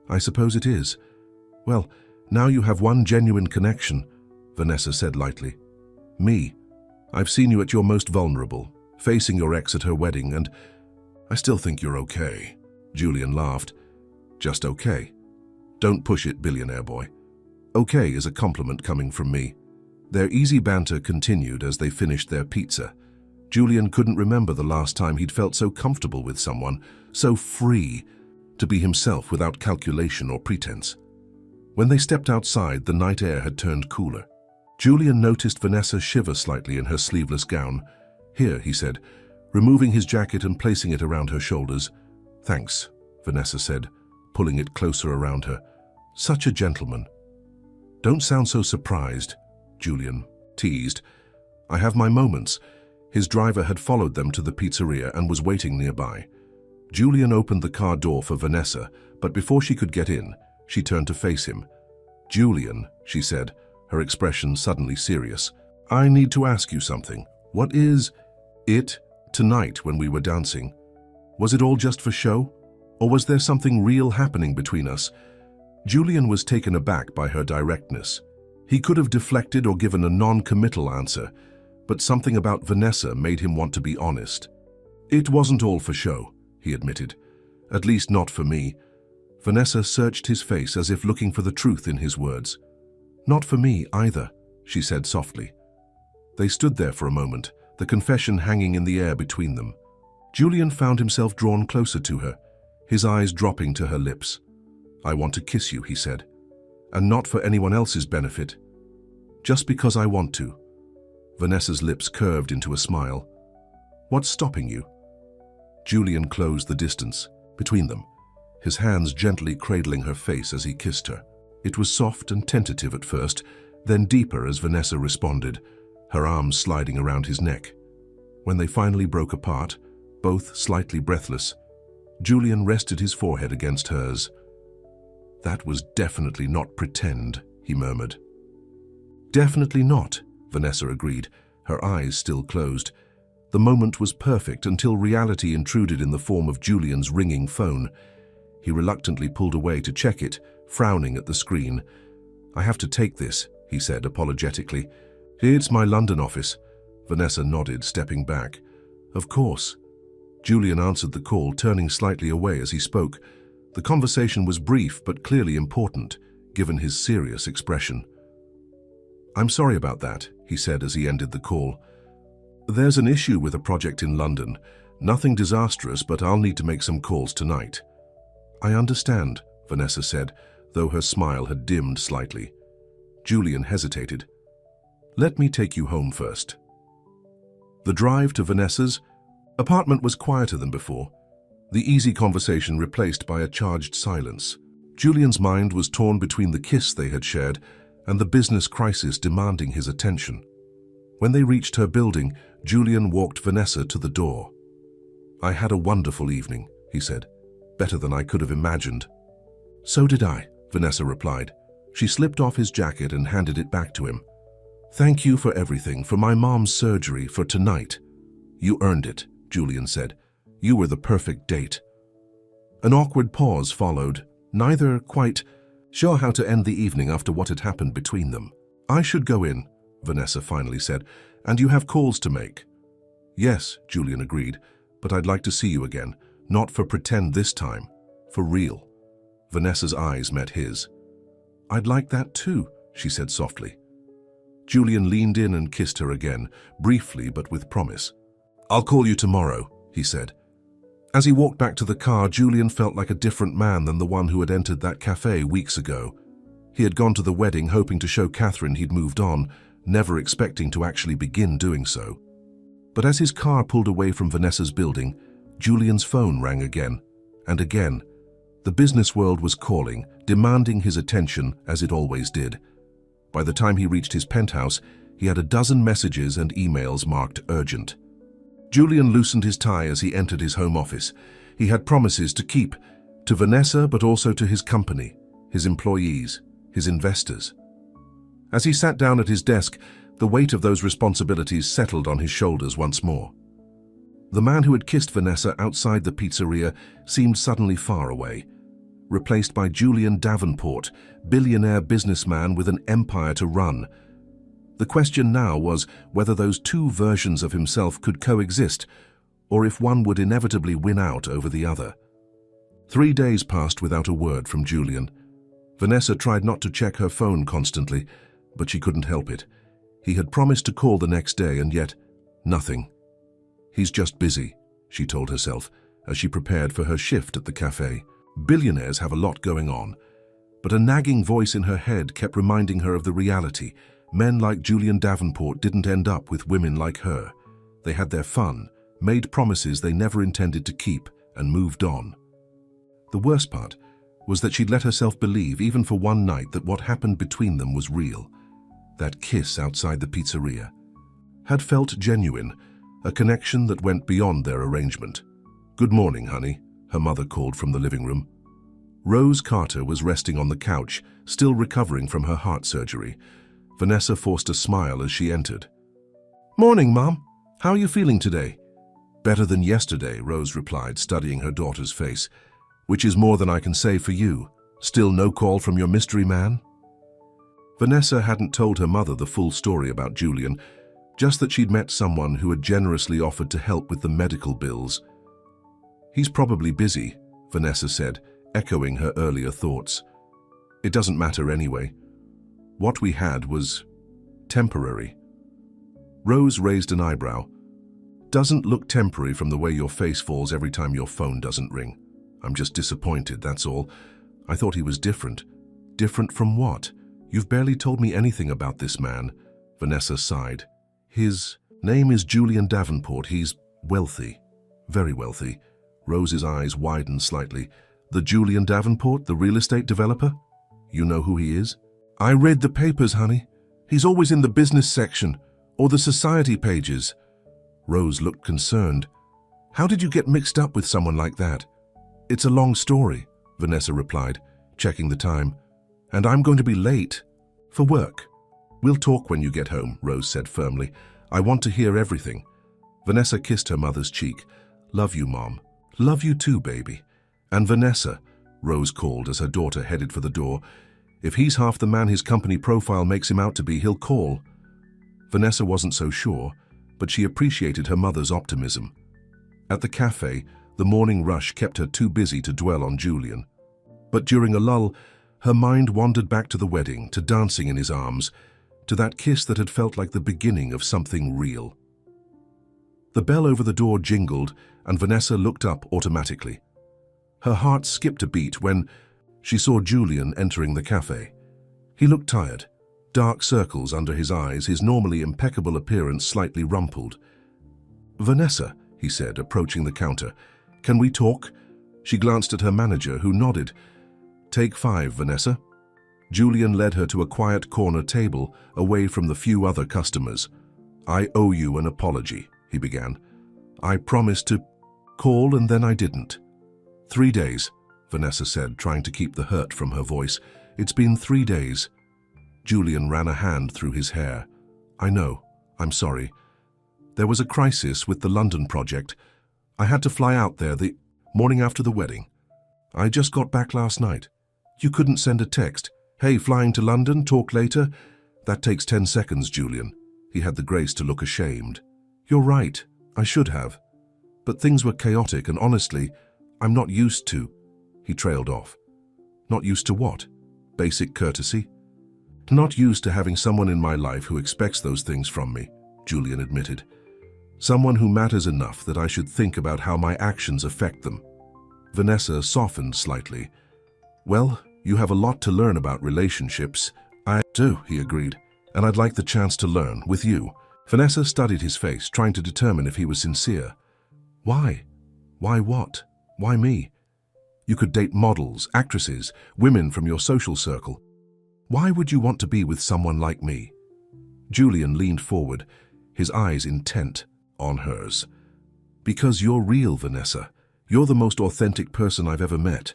I suppose it is. Well, now you have one genuine connection, Vanessa said lightly. Me. I've seen you at your most vulnerable, facing your ex at her wedding, and I still think you're okay. Julian laughed. Just okay. Don't push it, billionaire boy. Okay is a compliment coming from me. Their easy banter continued as they finished their pizza. Julian couldn't remember the last time he'd felt so comfortable with someone, so free to be himself without calculation or pretense. When they stepped outside, the night air had turned cooler. Julian noticed Vanessa shiver slightly in her sleeveless gown. Here, he said, removing his jacket and placing it around her shoulders. Thanks, Vanessa said, pulling it closer around her. Such a gentleman. Don't sound so surprised, Julian teased. I have my moments. His driver had followed them to the pizzeria and was waiting nearby. Julian opened the car door for Vanessa, but before she could get in, she turned to face him. Julian, she said, her expression suddenly serious. I need to ask you something. What is it tonight when we were dancing? Was it all just for show? Or was there something real happening between us? Julian was taken aback by her directness. He could have deflected or given a non-committal answer, but something about Vanessa made him want to be honest. It wasn't all for show, he admitted. At least not for me. Vanessa searched his face as if looking for the truth in his words. Not for me either, she said softly. They stood there for a moment, the confession hanging in the air between them. Julian found himself drawn closer to her, his eyes dropping to her lips. I want to kiss you, he said, and not for anyone else's benefit. Just because I want to. Vanessa's lips curved into a smile. What's stopping you? Julian closed the distance between them, his hands gently cradling her face as he kissed her. It was soft and tentative at first, then deeper as Vanessa responded, her arms sliding around his neck. When they finally broke apart, both slightly breathless, Julian rested his forehead against hers. That was definitely not pretend, he murmured. Definitely not, Vanessa agreed, her eyes still closed. The moment was perfect until reality intruded in the form of Julian's ringing phone. He reluctantly pulled away to check it, frowning at the screen. I have to take this, he said apologetically. It's my London office. Vanessa nodded, stepping back. Of course. Julian answered the call, turning slightly away as he spoke. The conversation was brief but clearly important, given his serious expression. I'm sorry about that, he said as he ended the call. There's an issue with a project in London. Nothing disastrous, but I'll need to make some calls tonight. I understand, Vanessa said, though her smile had dimmed slightly. Julian hesitated. Let me take you home first. The drive to Vanessa's apartment was quieter than before, the easy conversation replaced by a charged silence. Julian's mind was torn between the kiss they had shared and the business crisis demanding his attention. When they reached her building, Julian walked Vanessa to the door. "I had a wonderful evening," he said. "Better than I could have imagined." "So did I," Vanessa replied. She slipped off his jacket and handed it back to him. "Thank you for everything, for my mom's surgery, for tonight." "You earned it," Julian said. "You were the perfect date." An awkward pause followed, neither quite sure how to end the evening after what had happened between them. "I should go in," Vanessa finally said, "and you have calls to make." "Yes," Julian agreed, "but I'd like to see you again, not for pretend this time, for real." Vanessa's eyes met his. "I'd like that too," she said softly. Julian leaned in and kissed her again, briefly but with promise. "I'll call you tomorrow," he said. As he walked back to the car, Julian felt like a different man than the one who had entered that cafe weeks ago. He had gone to the wedding hoping to show Catherine he'd moved on, never expecting to actually begin doing so. But as his car pulled away from Vanessa's building, Julian's phone rang again, and again. The business world was calling, demanding his attention as it always did. By the time he reached his penthouse, he had a dozen messages and emails marked urgent. Julian loosened his tie as he entered his home office. He had promises to keep, to Vanessa but also to his company, his employees, his investors. As he sat down at his desk, the weight of those responsibilities settled on his shoulders once more. The man who had kissed Vanessa outside the pizzeria seemed suddenly far away, replaced by Julian Davenport, billionaire businessman with an empire to run. The question now was whether those two versions of himself could coexist, or if one would inevitably win out over the other. 3 days passed without a word from Julian. Vanessa tried not to check her phone constantly, but she couldn't help it. He had promised to call the next day, and yet, nothing. "He's just busy," she told herself, as she prepared for her shift at the cafe. Billionaires have a lot going on, but a nagging voice in her head kept reminding her of the reality. Men like Julian Davenport didn't end up with women like her. They had their fun, made promises they never intended to keep, and moved on. The worst part was that she'd let herself believe, even for one night, that what happened between them was real. That kiss outside the pizzeria had felt genuine, a connection that went beyond their arrangement. "Good morning, honey," her mother called from the living room. Rose Carter was resting on the couch, still recovering from her heart surgery. Vanessa forced a smile as she entered. "Morning, Mom. How are you feeling today?" "Better than yesterday," Rose replied, studying her daughter's face. "Which is more than I can say for you. Still no call from your mystery man?" Vanessa hadn't told her mother the full story about Julian, just that she'd met someone who had generously offered to help with the medical bills. "He's probably busy," Vanessa said, echoing her earlier thoughts. "It doesn't matter anyway. What we had was temporary." Rose raised an eyebrow. "Doesn't look temporary from the way your face falls every time your phone doesn't ring. I'm just disappointed, that's all. I thought he was different." "Different from what? You've barely told me anything about this man." Vanessa sighed. "His name is Julian Davenport. He's wealthy. Very wealthy." Rose's eyes widened slightly. "The Julian Davenport, the real estate developer? You know who he is?" "I read the papers, honey. He's always in the business section, or the society pages." Rose looked concerned. "How did you get mixed up with someone like that?" "It's a long story," Vanessa replied, checking the time. "And I'm going to be late for work." "We'll talk when you get home," Rose said firmly. "I want to hear everything." Vanessa kissed her mother's cheek. "Love you, Mom." "Love you too, baby." "And Vanessa," Rose called as her daughter headed for the door. "If he's half the man his company profile makes him out to be, he'll call." Vanessa wasn't so sure, but she appreciated her mother's optimism. At the cafe, the morning rush kept her too busy to dwell on Julian. But during a lull, her mind wandered back to the wedding, to dancing in his arms, to that kiss that had felt like the beginning of something real. The bell over the door jingled, and Vanessa looked up automatically. Her heart skipped a beat when she saw Julian entering the cafe. He looked tired, dark circles under his eyes, his normally impeccable appearance slightly rumpled. Vanessa, he said, approaching the counter. Can we talk? She glanced at her manager, who nodded. Take 5, Vanessa. Julian led her to a quiet corner table, away from the few other customers. I owe you an apology, he began. I promised to call and then I didn't. 3 days, Vanessa said, trying to keep the hurt from her voice. It's been 3 days. Julian ran a hand through his hair. I know. I'm sorry. There was a crisis with the London project. I had to fly out there the morning after the wedding. I just got back last night. You couldn't send a text. Hey, flying to London, talk later? That takes 10 seconds, Julian. He had the grace to look ashamed. You're right. I should have. But things were chaotic and honestly, I'm not used to. He trailed off. Not used to what? Basic courtesy? Not used to having someone in my life who expects those things from me, Julian admitted. Someone who matters enough that I should think about how my actions affect them. Vanessa softened slightly. Well, you have a lot to learn about relationships. I do, he agreed, and I'd like the chance to learn with you. Vanessa studied his face, trying to determine if he was sincere. Why? Why what? Why me? You could date models, actresses, women from your social circle. Why would you want to be with someone like me? Julian leaned forward, his eyes intent on hers. Because you're real, Vanessa. You're the most authentic person I've ever met.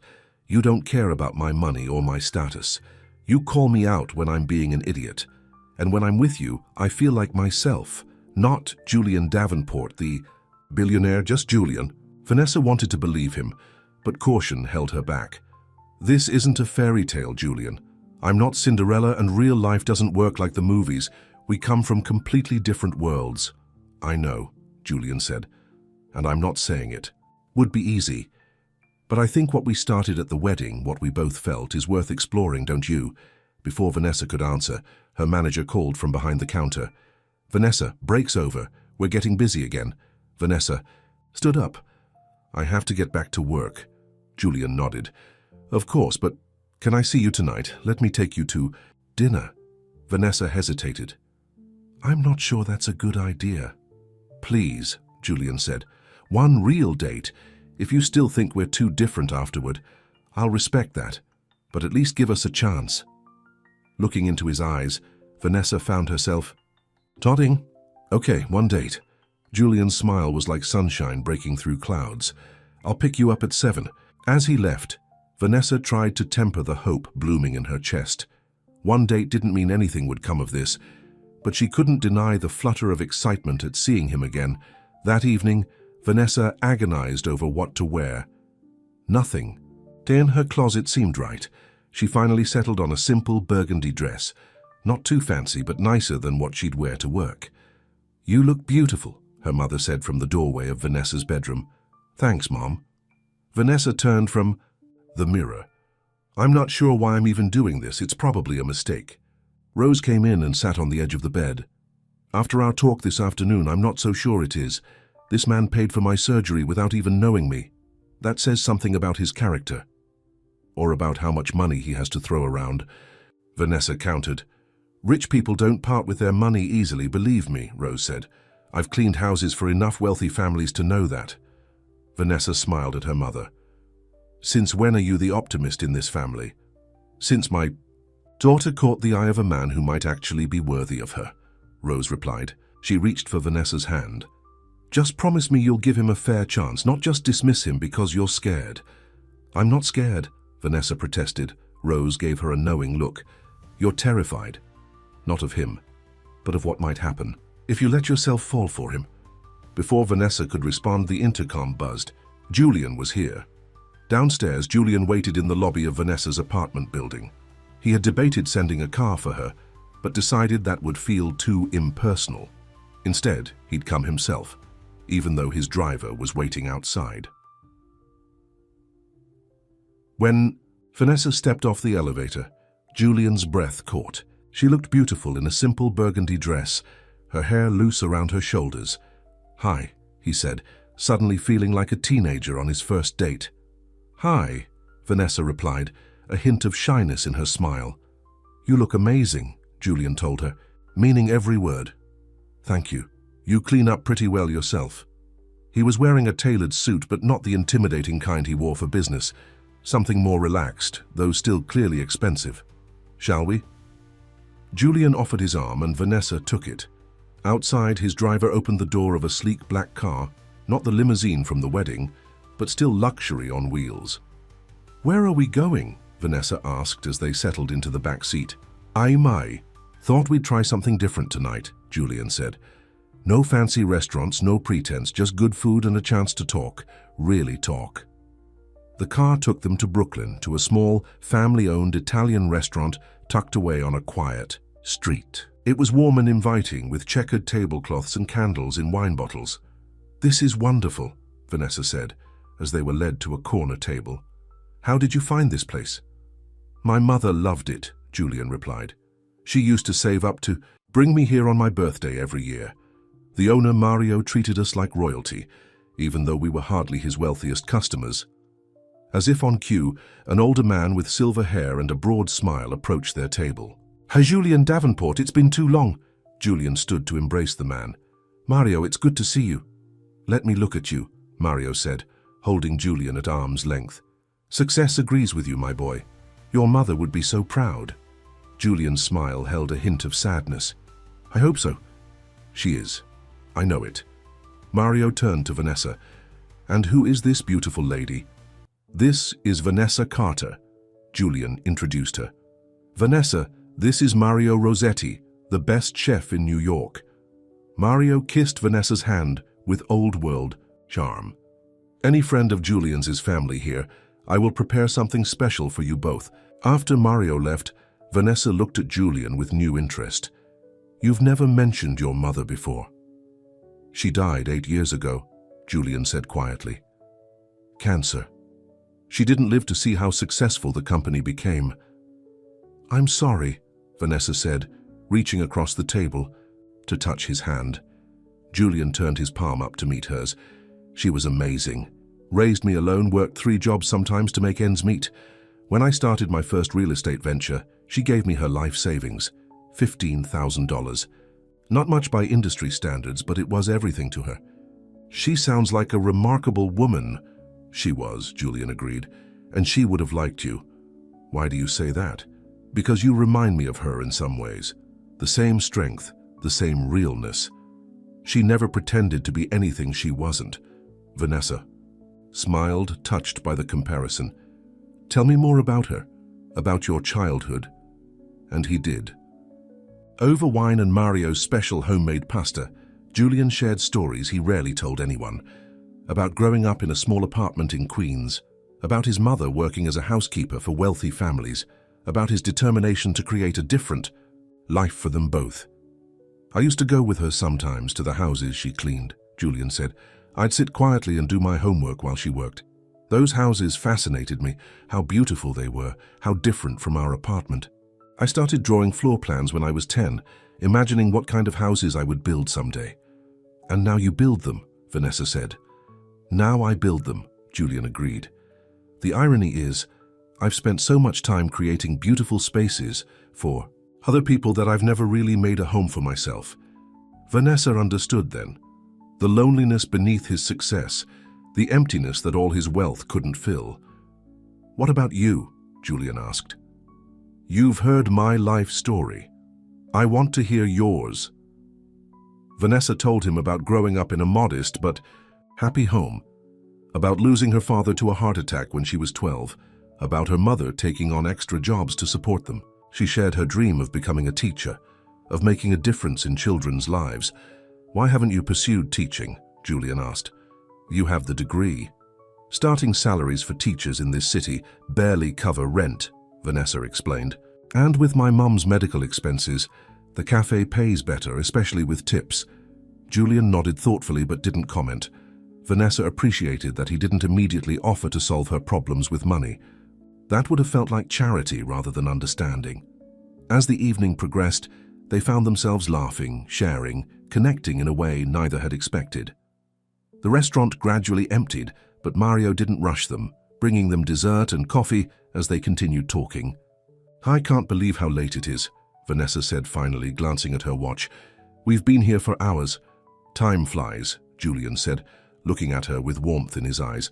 You don't care about my money or my status. You call me out when I'm being an idiot. And when I'm with you, I feel like myself, not Julian Davenport, the billionaire, just Julian. Vanessa wanted to believe him, but caution held her back. This isn't a fairy tale, Julian. I'm not Cinderella, and real life doesn't work like the movies. We come from completely different worlds. I know, Julian said, and I'm not saying it. Would be easy. But I think what we started at the wedding, what we both felt, is worth exploring, don't you? Before Vanessa could answer, her manager called from behind the counter. Vanessa, break's over. We're getting busy again. Vanessa stood up. I have to get back to work. Julian nodded. Of course, but can I see you tonight? Let me take you to dinner. Vanessa hesitated. I'm not sure that's a good idea. Please, Julian said. One real date. If you still think we're too different afterward, I'll respect that, but at least give us a chance. Looking into his eyes, Vanessa found herself nodding. Okay, one date. Julian's smile was like sunshine breaking through clouds. I'll pick you up at 7. As he left, Vanessa tried to temper the hope blooming in her chest. One date didn't mean anything would come of this, but she couldn't deny the flutter of excitement at seeing him again. That evening, Vanessa agonized over what to wear. Nothing. Then her closet seemed right. She finally settled on a simple burgundy dress. Not too fancy, but nicer than what she'd wear to work. You look beautiful, her mother said from the doorway of Vanessa's bedroom. Thanks, Mom. Vanessa turned from the mirror. I'm not sure why I'm even doing this. It's probably a mistake. Rose came in and sat on the edge of the bed. After our talk this afternoon, I'm not so sure it is. This man paid for my surgery without even knowing me. That says something about his character. Or about how much money he has to throw around. Vanessa countered. Rich people don't part with their money easily, believe me, Rose said. I've cleaned houses for enough wealthy families to know that. Vanessa smiled at her mother. Since when are you the optimist in this family? Since my daughter caught the eye of a man who might actually be worthy of her, Rose replied. She reached for Vanessa's hand. Just promise me you'll give him a fair chance, not just dismiss him because you're scared. I'm not scared, Vanessa protested. Rose gave her a knowing look. You're terrified. Not of him, but of what might happen if you let yourself fall for him. Before Vanessa could respond, the intercom buzzed. Julian was here. Downstairs, Julian waited in the lobby of Vanessa's apartment building. He had debated sending a car for her, but decided that would feel too impersonal. Instead, he'd come himself, even though his driver was waiting outside. When Vanessa stepped off the elevator, Julian's breath caught. She looked beautiful in a simple burgundy dress, her hair loose around her shoulders. Hi, he said, suddenly feeling like a teenager on his first date. Hi, Vanessa replied, a hint of shyness in her smile. You look amazing, Julian told her, meaning every word. Thank you. You clean up pretty well yourself. He was wearing a tailored suit, but not the intimidating kind he wore for business. Something more relaxed, though still clearly expensive. "Shall we?" Julian offered his arm and Vanessa took it. Outside, his driver opened the door of a sleek black car, not the limousine from the wedding, but still luxury on wheels. "Where are we going?" Vanessa asked as they settled into the back seat. "Ai mai. Thought we'd try something different tonight," Julian said. "No fancy restaurants, no pretense, just good food and a chance to talk. Really talk." The car took them to Brooklyn, to a small, family-owned Italian restaurant tucked away on a quiet street. It was warm and inviting, with checkered tablecloths and candles in wine bottles. "This is wonderful," Vanessa said, as they were led to a corner table. "How did you find this place?" "My mother loved it," Julian replied. "She used to save up to bring me here on my birthday every year. The owner, Mario, treated us like royalty, even though we were hardly his wealthiest customers." As if on cue, an older man with silver hair and a broad smile approached their table. "Hi, Julian Davenport, it's been too long." Julian stood to embrace the man. "Mario, it's good to see you." "Let me look at you," Mario said, holding Julian at arm's length. "Success agrees with you, my boy. Your mother would be so proud." Julian's smile held a hint of sadness. "I hope so." "She is. I know it." Mario turned to Vanessa. "And who is this beautiful lady?" "This is Vanessa Carter," Julian introduced her. "Vanessa, this is Mario Rossetti, the best chef in New York." Mario kissed Vanessa's hand with old-world charm. "Any friend of Julian's is family here. I will prepare something special for you both." After Mario left, Vanessa looked at Julian with new interest. "You've never mentioned your mother before." "She died 8 years ago," Julian said quietly. "Cancer. She didn't live to see how successful the company became." "I'm sorry," Vanessa said, reaching across the table to touch his hand. Julian turned his palm up to meet hers. "She was amazing. Raised me alone, worked 3 jobs sometimes to make ends meet. When I started my first real estate venture, she gave me her life savings, $15,000. Not much by industry standards, but it was everything to her." "She sounds like a remarkable woman." "She was," Julian agreed, "and she would have liked you." "Why do you say that?" "Because you remind me of her in some ways. The same strength, the same realness. She never pretended to be anything she wasn't." Vanessa smiled, touched by the comparison. "Tell me more about her, about your childhood." And he did. Over wine and Mario's special homemade pasta, Julian shared stories he rarely told anyone. About growing up in a small apartment in Queens, about his mother working as a housekeeper for wealthy families, about his determination to create a different life for them both. "I used to go with her sometimes to the houses she cleaned," Julian said. "I'd sit quietly and do my homework while she worked. Those houses fascinated me, how beautiful they were, how different from our apartment. I started drawing floor plans when I was 10, imagining what kind of houses I would build someday." "And now you build them," Vanessa said. "Now I build them," Julian agreed. "The irony is, I've spent so much time creating beautiful spaces for other people that I've never really made a home for myself." Vanessa understood then. The loneliness beneath his success, the emptiness that all his wealth couldn't fill. "What about you?" Julian asked. "You've heard my life story. I want to hear yours." Vanessa told him about growing up in a modest but happy home, about losing her father to a heart attack when she was 12, about her mother taking on extra jobs to support them. She shared her dream of becoming a teacher, of making a difference in children's lives. "Why haven't you pursued teaching?" Julian asked. "You have the degree." "Starting salaries for teachers in this city barely cover rent," Vanessa explained. "And with my mum's medical expenses, the cafe pays better, especially with tips." Julian nodded thoughtfully but didn't comment. Vanessa appreciated that he didn't immediately offer to solve her problems with money. That would have felt like charity rather than understanding. As the evening progressed, they found themselves laughing, sharing, connecting in a way neither had expected. The restaurant gradually emptied, but Mario didn't rush them, bringing them dessert and coffee as they continued talking. "I can't believe how late it is," Vanessa said finally, glancing at her watch. "We've been here for hours." "Time flies," Julian said. looking at her with warmth in his eyes.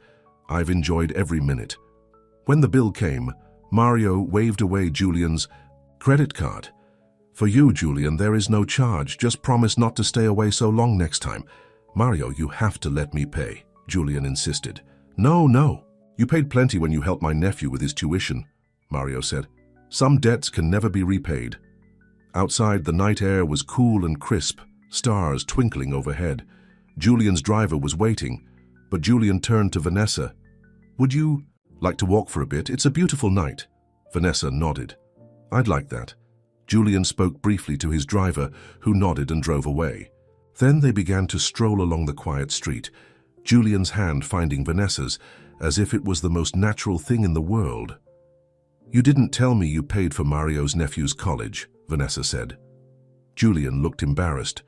"I've enjoyed every minute." When the bill came, Mario waved away Julian's credit card. "For you, Julian, there is no charge. Just promise not to stay away so long next time." "Mario, you have to let me pay," Julian insisted. No. You paid plenty when you helped my nephew with his tuition," Mario said. "Some debts can never be repaid." Outside, the night air was cool and crisp, stars twinkling overhead. Julian's driver was waiting, but Julian turned to Vanessa. "Would you like to walk for a bit? It's a beautiful night." Vanessa nodded. "I'd like that." Julian spoke briefly to his driver, who nodded and drove away. Then they began to stroll along the quiet street, Julian's hand finding Vanessa's, as if it was the most natural thing in the world. "You didn't tell me you paid for Mario's nephew's college," Vanessa said. Julian looked embarrassed.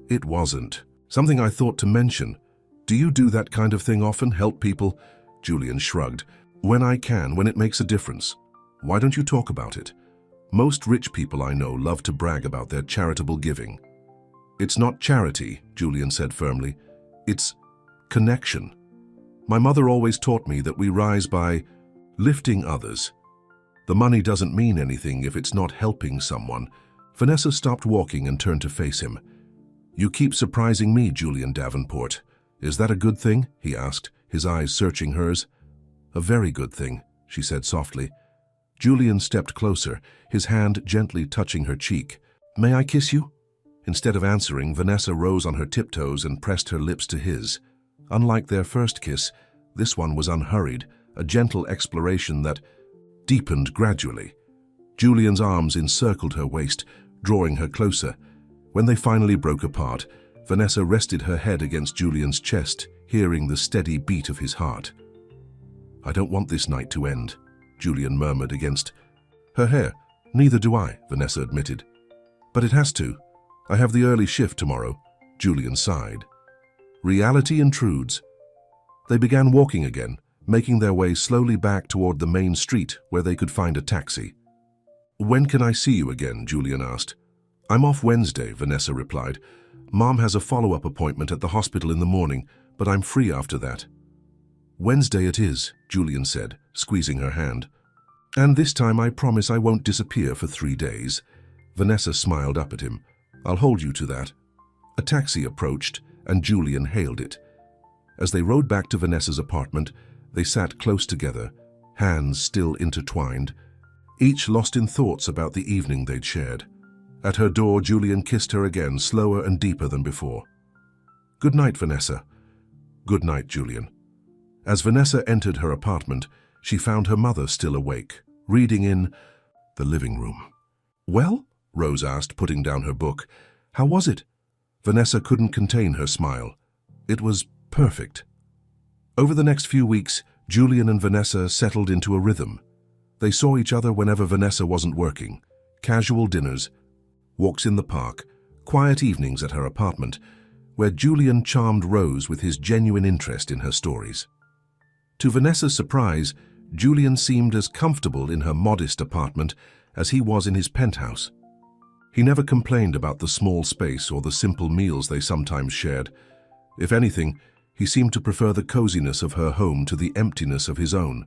"It wasn't something I thought to mention. Do you do that kind of thing often, help people?" Julian shrugged. "When I can, when it makes a difference. Why don't you talk about it? Most rich people I know love to brag about their charitable giving." "It's not charity," Julian said firmly. "It's connection. My mother always taught me that we rise by lifting others. The money doesn't mean anything if it's not helping someone." Vanessa stopped walking and turned to face him. "You keep surprising me, Julian Davenport. Is that a good thing?" he asked, his eyes searching hers. "A very good thing," she said softly. Julian stepped closer, his hand gently touching her cheek. "May I kiss you?" Instead of answering, Vanessa rose on her tiptoes and pressed her lips to his. Unlike their first kiss, this one was unhurried, a gentle exploration that deepened gradually. Julian's arms encircled her waist, drawing her closer. When they finally broke apart, Vanessa rested her head against Julian's chest, hearing the steady beat of his heart. "I don't want this night to end," Julian murmured against her hair. "Neither do I," Vanessa admitted. "But it has to. I have the early shift tomorrow," Julian sighed. Reality intrudes. They began walking again, making their way slowly back toward the main street where they could find a taxi. "When can I see you again?" Julian asked. "I'm off Wednesday," Vanessa replied. "Mom has a follow-up appointment at the hospital in the morning, but I'm free after that." "Wednesday it is," Julian said, squeezing her hand. "And this time I promise I won't disappear for 3 days." Vanessa smiled up at him. "I'll hold you to that." A taxi approached, and Julian hailed it. As they rode back to Vanessa's apartment, they sat close together, hands still intertwined, each lost in thoughts about the evening they'd shared. At her door, Julian kissed her again, slower and deeper than before. "Good night, Vanessa." "Good night, Julian." As Vanessa entered her apartment, she found her mother still awake, reading in the living room. "Well?" Rose asked, putting down her book. "How was it?" Vanessa couldn't contain her smile. "It was perfect." Over the next few weeks, Julian and Vanessa settled into a rhythm. They saw each other whenever Vanessa wasn't working. Casual dinners, walks in the park, quiet evenings at her apartment, where Julian charmed Rose with his genuine interest in her stories. To Vanessa's surprise, Julian seemed as comfortable in her modest apartment as he was in his penthouse. He never complained about the small space or the simple meals they sometimes shared. If anything, he seemed to prefer the coziness of her home to the emptiness of his own.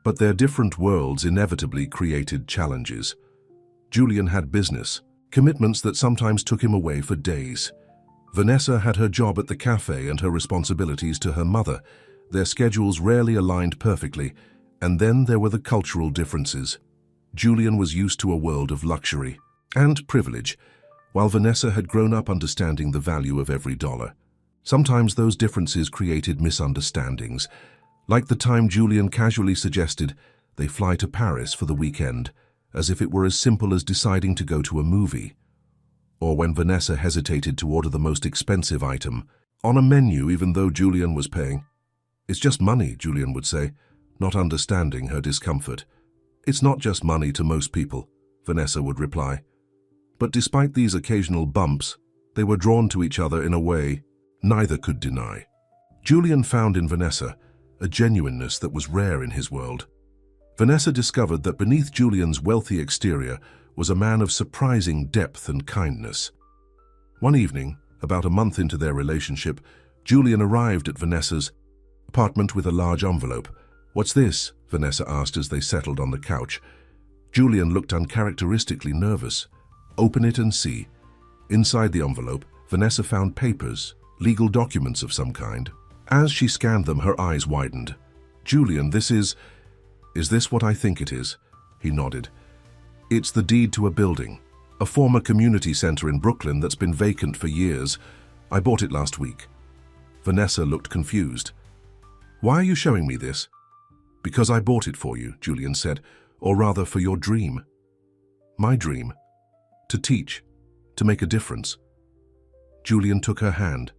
But their different worlds inevitably created challenges. Julian had business, commitments that sometimes took him away for days. Vanessa had her job at the cafe and her responsibilities to her mother. Their schedules rarely aligned perfectly, and then there were the cultural differences. Julian was used to a world of luxury and privilege, while Vanessa had grown up understanding the value of every dollar. Sometimes those differences created misunderstandings, like the time Julian casually suggested they fly to Paris for the weekend, as if it were as simple as deciding to go to a movie. Or when Vanessa hesitated to order the most expensive item on a menu even though Julian was paying. "It's just money," Julian would say, not understanding her discomfort. "It's not just money to most people," Vanessa would reply. But despite these occasional bumps, they were drawn to each other in a way neither could deny. Julian found in Vanessa a genuineness that was rare in his world. Vanessa discovered that beneath Julian's wealthy exterior was a man of surprising depth and kindness. One evening, about a month into their relationship, Julian arrived at Vanessa's apartment with a large envelope. "What's this?" Vanessa asked as they settled on the couch. Julian looked uncharacteristically nervous. "Open it and see." Inside the envelope, Vanessa found papers, legal documents of some kind. As she scanned them, her eyes widened. "Julian, is this what I think it is?" He nodded. "It's the deed to a building, a former community center in Brooklyn that's been vacant for years. I bought it last week." Vanessa looked confused. "Why are you showing me this?" "Because I bought it for you," Julian said, "or rather for your dream." "My dream? To teach, to make a difference." Julian took her hand.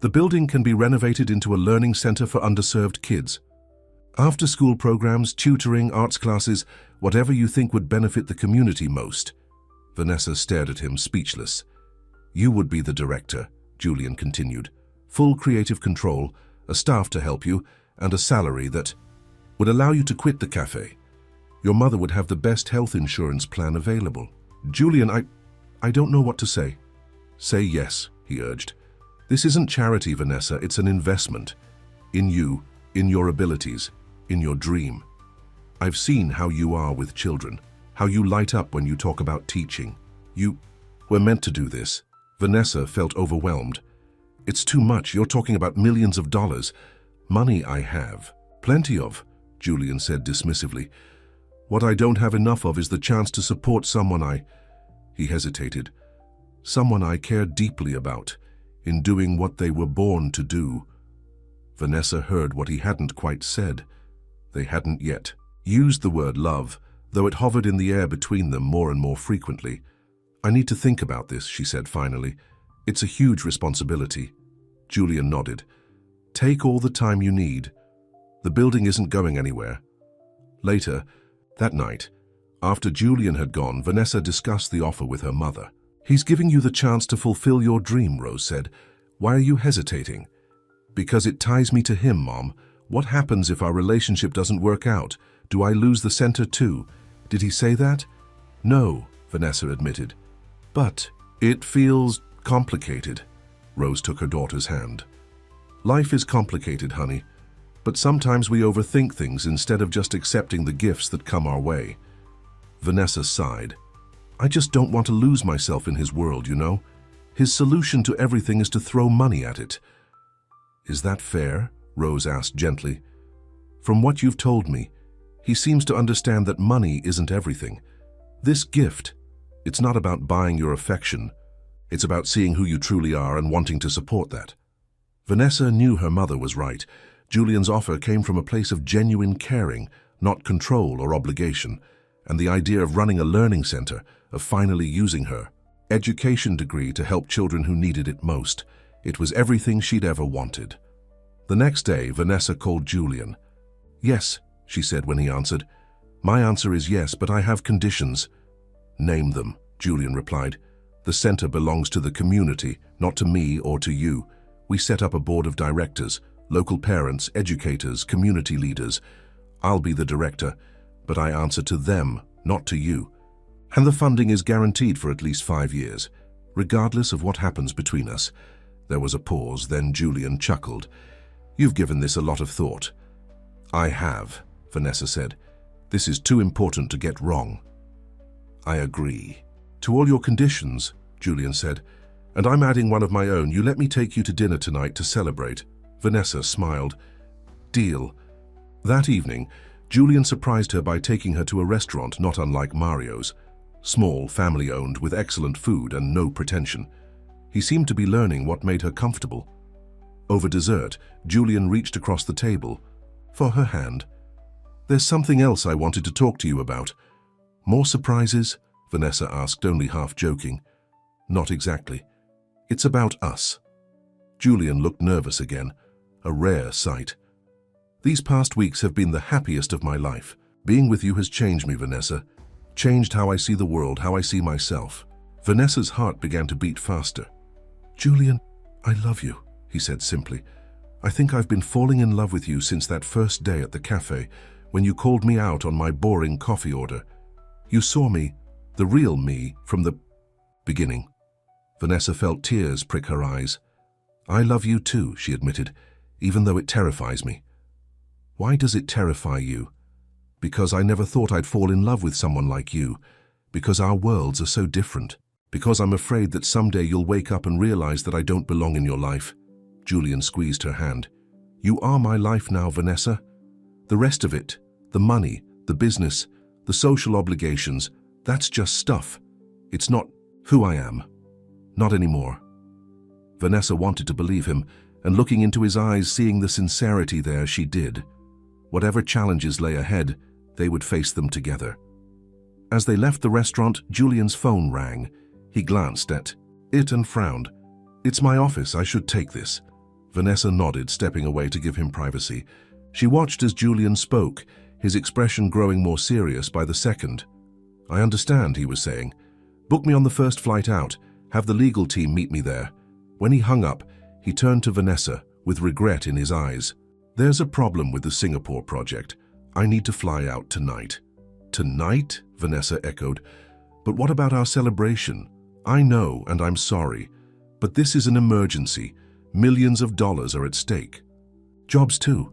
"The building can be renovated into a learning center for underserved kids. After-school programs, tutoring, arts classes, whatever you think would benefit the community most." Vanessa stared at him, speechless. "You would be the director," Julian continued. "Full creative control, a staff to help you, and a salary that would allow you to quit the cafe. Your mother would have the best health insurance plan available." "Julian, I don't know what to say." "Say yes," he urged. "This isn't charity, Vanessa, it's an investment. In you, in your abilities, in your dream. I've seen how you are with children, how you light up when you talk about teaching. We're meant to do this." Vanessa felt overwhelmed. "It's too much, you're talking about millions of dollars. Money I have. Plenty of," Julian said dismissively. "What I don't have enough of is the chance to support someone He hesitated. "Someone I care deeply about, in doing what they were born to do." Vanessa heard what he hadn't quite said. They hadn't yet used the word love, though it hovered in the air between them more and more frequently. "I need to think about this," she said finally. "It's a huge responsibility." Julian nodded. "Take all the time you need. The building isn't going anywhere." Later, that night, after Julian had gone, Vanessa discussed the offer with her mother. "He's giving you the chance to fulfill your dream," Rose said. "Why are you hesitating?" "Because it ties me to him, Mom. What happens if our relationship doesn't work out? Do I lose the center too?" "Did he say that?" "No," Vanessa admitted. "But it feels complicated." Rose took her daughter's hand. "Life is complicated, honey. But sometimes we overthink things instead of just accepting the gifts that come our way." Vanessa sighed. "I just don't want to lose myself in his world, you know. His solution to everything is to throw money at it." "Is that fair?" Rose asked gently. "From what you've told me, he seems to understand that money isn't everything. This gift, it's not about buying your affection. It's about seeing who you truly are and wanting to support that." Vanessa knew her mother was right. Julian's offer came from a place of genuine caring, not control or obligation, and the idea of running a learning center, of finally using her education degree to help children who needed it most. It was everything she'd ever wanted. The next day, Vanessa called Julian. "Yes," she said when he answered. "My answer is yes, but I have conditions." "Name them," Julian replied. "The center belongs to the community, not to me or to you. We set up a board of directors, local parents, educators, community leaders. I'll be the director, but I answer to them, not to you. And the funding is guaranteed for at least 5 years, regardless of what happens between us." There was a pause, then Julian chuckled. "You've given this a lot of thought." "I have," Vanessa said. "This is too important to get wrong." "I agree." "To all your conditions," Julian said, "and I'm adding one of my own. You let me take you to dinner tonight to celebrate." Vanessa smiled. "Deal." That evening, Julian surprised her by taking her to a restaurant not unlike Mario's. Small, family-owned, with excellent food and no pretension. He seemed to be learning what made her comfortable. Over dessert, Julian reached across the table for her hand. "There's something else I wanted to talk to you about." "More surprises?" Vanessa asked, only half joking. "Not exactly. It's about us." Julian looked nervous again, a rare sight. "These past weeks have been the happiest of my life. Being with you has changed me, Vanessa. Changed how I see the world, how I see myself." Vanessa's heart began to beat faster. "Julian, I love you," he said simply. "I think I've been falling in love with you since that first day at the cafe, when you called me out on my boring coffee order. You saw me, the real me, from the beginning." Vanessa felt tears prick her eyes. I love you too, she admitted, even though it terrifies me. Why does it terrify you? Because I never thought I'd fall in love with someone like you. Because our worlds are so different. Because I'm afraid that someday you'll wake up and realize that I don't belong in your life. Julian squeezed her hand. You are my life now, Vanessa. The rest of it, the money, the business, the social obligations, that's just stuff. It's not who I am. Not anymore. Vanessa wanted to believe him, and looking into his eyes, seeing the sincerity there, she did. Whatever challenges lay ahead, they would face them together. As they left the restaurant, Julian's phone rang. He glanced at it and frowned. It's my office, I should take this. Vanessa nodded, stepping away to give him privacy. She watched as Julian spoke, his expression growing more serious by the second. I understand, he was saying. Book me on the first flight out. Have the legal team meet me there. When he hung up, he turned to Vanessa, with regret in his eyes. There's a problem with the Singapore project. I need to fly out tonight. Tonight? Vanessa echoed. But what about our celebration? I know, and I'm sorry. But this is an emergency. Millions of dollars are at stake. Jobs too.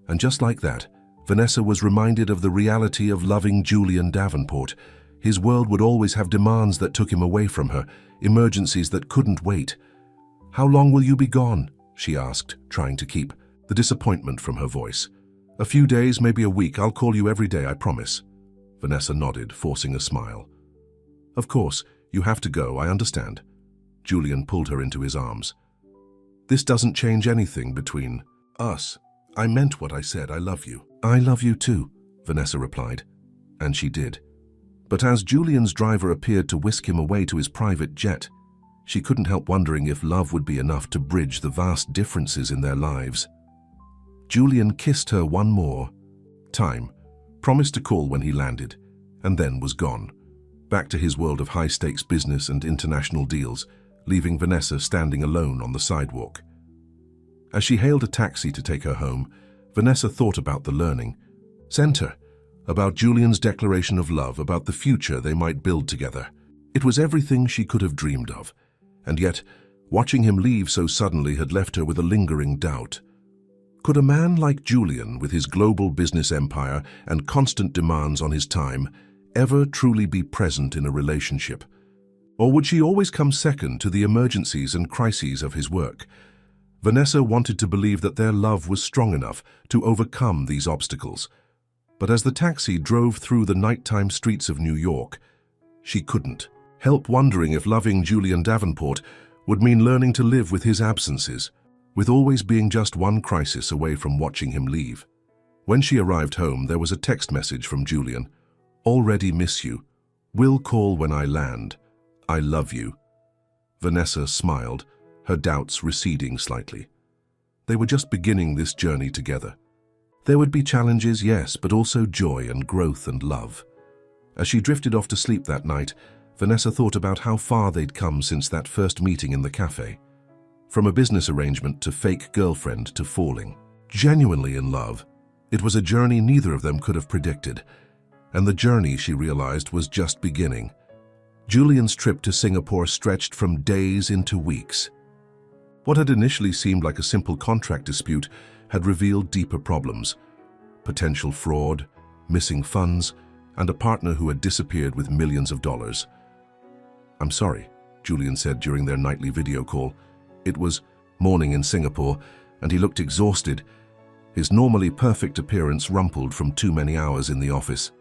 And just like that, Vanessa was reminded of the reality of loving Julian Davenport. His world would always have demands that took him away from her, emergencies that couldn't wait. How long will you be gone? She asked, trying to keep the disappointment from her voice. A few days, maybe a week. I'll call you every day, I promise. Vanessa nodded, forcing a smile. Of course, you have to go, I understand. Julian pulled her into his arms. This doesn't change anything between us. I meant what I said, I love you. I love you too, Vanessa replied. And she did. But as Julian's driver appeared to whisk him away to his private jet, she couldn't help wondering if love would be enough to bridge the vast differences in their lives. Julian kissed her one more time, promised to call when he landed, and then was gone, back to his world of high-stakes business and international deals, leaving Vanessa standing alone on the sidewalk. As she hailed a taxi to take her home, Vanessa thought about the learning center, about Julian's declaration of love, about the future they might build together. It was everything she could have dreamed of, and yet, watching him leave so suddenly had left her with a lingering doubt. Could a man like Julian, with his global business empire and constant demands on his time, ever truly be present in a relationship? Or would she always come second to the emergencies and crises of his work? Vanessa wanted to believe that their love was strong enough to overcome these obstacles. But as the taxi drove through the nighttime streets of New York, she couldn't help wondering if loving Julian Davenport would mean learning to live with his absences, with always being just one crisis away from watching him leave. When she arrived home, there was a text message from Julian. Already miss you. Will call when I land. I love you. Vanessa smiled, her doubts receding slightly. They were just beginning this journey together. There would be challenges, yes, but also joy and growth and love. As she drifted off to sleep that night, Vanessa thought about how far they'd come since that first meeting in the cafe. From a business arrangement to fake girlfriend to falling. Genuinely in love. It was a journey neither of them could have predicted. And the journey, she realized, was just beginning. Julian's trip to Singapore stretched from days into weeks. What had initially seemed like a simple contract dispute had revealed deeper problems. Potential fraud, missing funds, and a partner who had disappeared with millions of dollars. I'm sorry, Julian said during their nightly video call. It was morning in Singapore, and he looked exhausted, his normally perfect appearance rumpled from too many hours in the office.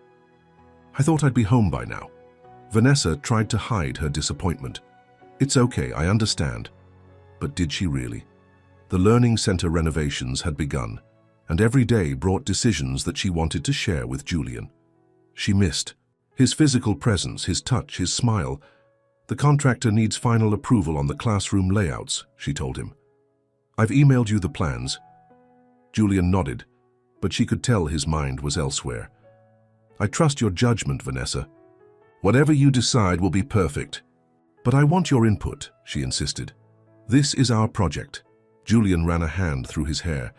I thought I'd be home by now. Vanessa tried to hide her disappointment. It's okay, I understand. But did she really? The learning center renovations had begun, and every day brought decisions that she wanted to share with Julian. She missed his physical presence, his touch, his smile. The contractor needs final approval on the classroom layouts, she told him. I've emailed you the plans. Julian nodded, but she could tell his mind was elsewhere. I trust your judgment, Vanessa. Whatever you decide will be perfect. But I want your input, she insisted. This is our project. Julian ran a hand through his hair.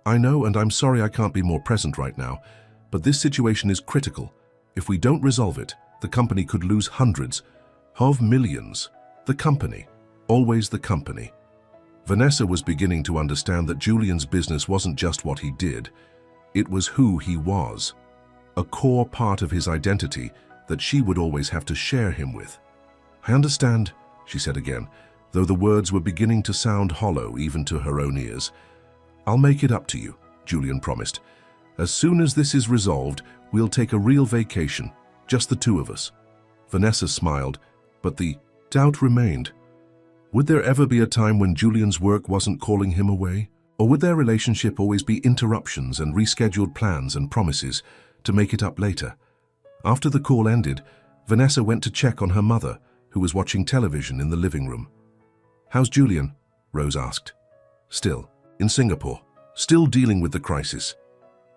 I know, and I'm sorry I can't be more present right now, but this situation is critical. If we don't resolve it, the company could lose hundreds of millions. The company. Always the company. Vanessa was beginning to understand that Julian's business wasn't just what he did, it was who he was, a core part of his identity that she would always have to share him with. "I understand," she said again, though the words were beginning to sound hollow even to her own ears. "I'll make it up to you," Julian promised. "As soon as this is resolved, we'll take a real vacation, just the two of us." Vanessa smiled, but the doubt remained. Would there ever be a time when Julian's work wasn't calling him away? Or would their relationship always be interruptions and rescheduled plans and promises to make it up later? After the call ended, Vanessa went to check on her mother, who was watching television in the living room. "How's Julian?" Rose asked. "Still in Singapore, still dealing with the crisis."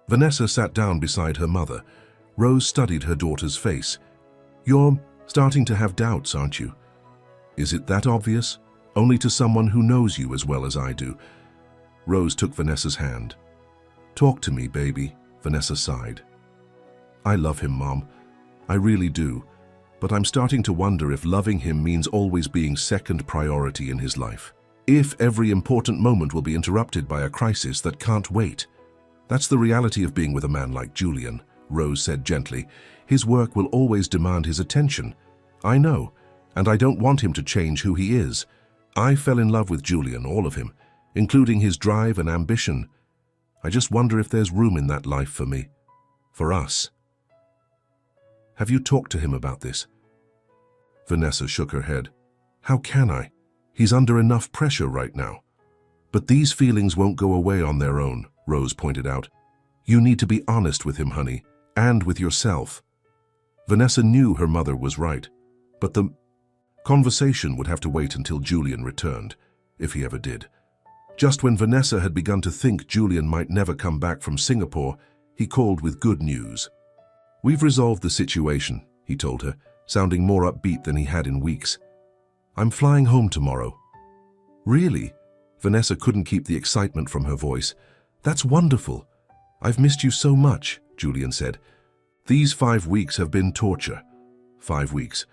Vanessa sat down beside her mother. Rose studied her daughter's face. "You're starting to have doubts, aren't you?" "Is it that obvious? Only to someone who knows you as well as I do." Rose took Vanessa's hand. "Talk to me, baby," Vanessa sighed. "I love him, Mom. I really do. But I'm starting to wonder if loving him means always being second priority in his life. If every important moment will be interrupted by a crisis that can't wait. That's the reality of being with a man like Julian," Rose said gently. "His work will always demand his attention. I know, and I don't want him to change who he is. I fell in love with Julian, all of him, including his drive and ambition. I just wonder if there's room in that life for me, for us." "Have you talked to him about this?" Vanessa shook her head. "How can I? He's under enough pressure right now." "But these feelings won't go away on their own," Rose pointed out. "You need to be honest with him, honey, and with yourself." Vanessa knew her mother was right, but the conversation would have to wait until Julian returned, if he ever did. Just when Vanessa had begun to think Julian might never come back from Singapore, he called with good news. "We've resolved the situation," he told her, sounding more upbeat than he had in weeks. "I'm flying home tomorrow." "Really?" Vanessa couldn't keep the excitement from her voice. "That's wonderful. I've missed you so much," Julian said. "These 5 weeks have been torture." 5 weeks.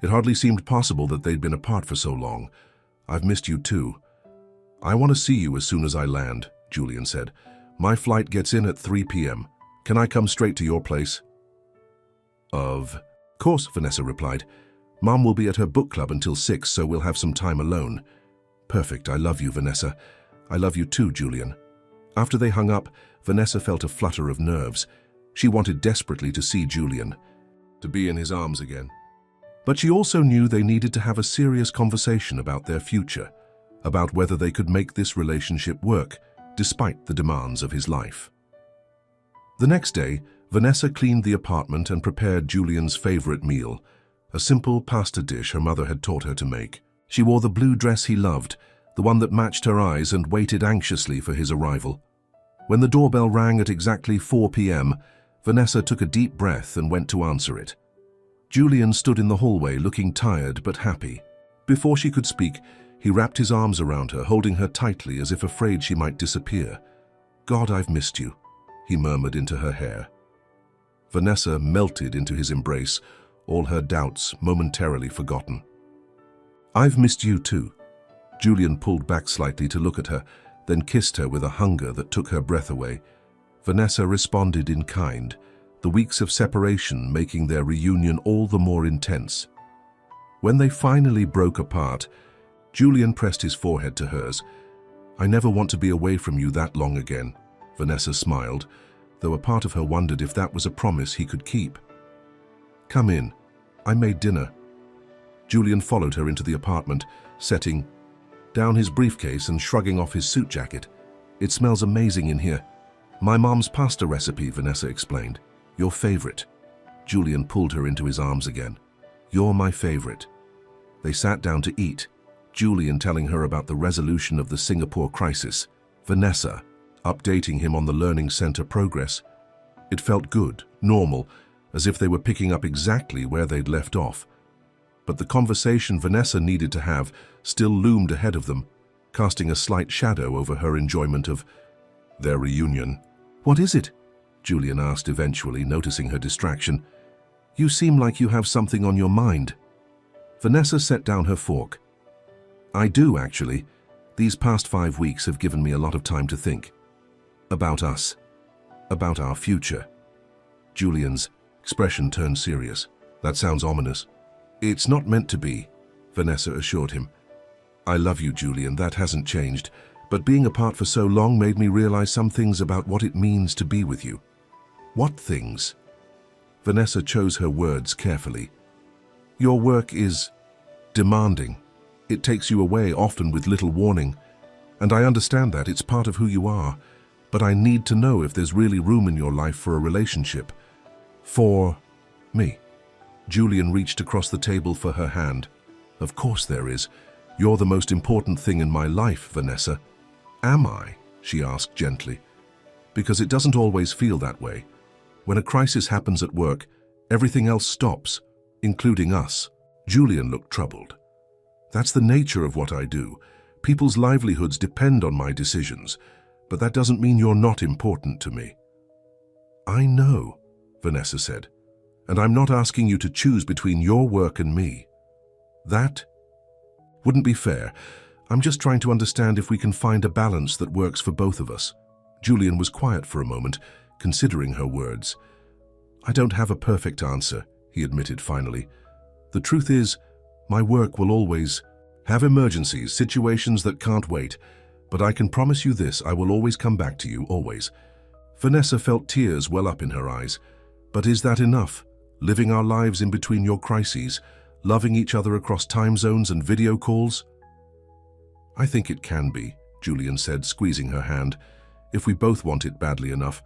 It hardly seemed possible that they'd been apart for so long. "I've missed you too." "I want to see you as soon as I land," Julian said. "My flight gets in at 3 p.m. Can I come straight to your place?" "Of course," Vanessa replied. "Mom will be at her book club until 6, so we'll have some time alone." "Perfect. I love you, Vanessa." "I love you too, Julian." After they hung up, Vanessa felt a flutter of nerves. She wanted desperately to see Julian, to be in his arms again. But she also knew they needed to have a serious conversation about their future, about whether they could make this relationship work, despite the demands of his life. The next day, Vanessa cleaned the apartment and prepared Julian's favorite meal, a simple pasta dish her mother had taught her to make. She wore the blue dress he loved, the one that matched her eyes, and waited anxiously for his arrival. When the doorbell rang at exactly 4 p.m., Vanessa took a deep breath and went to answer it. Julian stood in the hallway looking tired but happy. Before she could speak, he wrapped his arms around her, holding her tightly as if afraid she might disappear. "God, I've missed you," he murmured into her hair. Vanessa melted into his embrace, all her doubts momentarily forgotten. "I've missed you too." Julian pulled back slightly to look at her, then kissed her with a hunger that took her breath away. Vanessa responded in kind, the weeks of separation making their reunion all the more intense. When they finally broke apart, Julian pressed his forehead to hers. "I never want to be away from you that long again," Vanessa smiled, though a part of her wondered if that was a promise he could keep. "Come in. I made dinner." Julian followed her into the apartment, setting down his briefcase and shrugging off his suit jacket. "It smells amazing in here." "My mom's pasta recipe," Vanessa explained. "Your favorite." Julian pulled her into his arms again. "You're my favorite." They sat down to eat, Julian telling her about the resolution of the Singapore crisis, Vanessa updating him on the Learning Center progress. It felt good, normal, as if they were picking up exactly where they'd left off. But the conversation Vanessa needed to have still loomed ahead of them, casting a slight shadow over her enjoyment of their reunion. "What is it?" Julian asked eventually, noticing her distraction. "You seem like you have something on your mind." Vanessa set down her fork. "I do, actually. These past 5 weeks have given me a lot of time to think. About us. About our future. Julian's expression turned serious. That sounds ominous. It's not meant to be, Vanessa assured him. I love you, Julian, that hasn't changed, but being apart for so long made me realize some things about what it means to be with you. What things? Vanessa chose her words carefully. Your work is demanding. It takes you away, often with little warning. And I understand that, it's part of who you are. But I need to know if there's really room in your life for a relationship. For me. Julian reached across the table for her hand. Of course there is. You're the most important thing in my life, Vanessa. Am I? She asked gently. Because it doesn't always feel that way. When a crisis happens at work, everything else stops, including us. Julian looked troubled. That's the nature of what I do. People's livelihoods depend on my decisions, but that doesn't mean you're not important to me. I know, Vanessa said, and I'm not asking you to choose between your work and me. That wouldn't be fair. I'm just trying to understand if we can find a balance that works for both of us. Julian was quiet for a moment, considering her words. I don't have a perfect answer, he admitted finally. The truth is, my work will always have emergencies, situations that can't wait, but I can promise you this, I will always come back to you, always. Vanessa felt tears well up in her eyes. But is that enough? Living our lives in between your crises, loving each other across time zones and video calls? I think it can be, Julian said, squeezing her hand, if we both want it badly enough.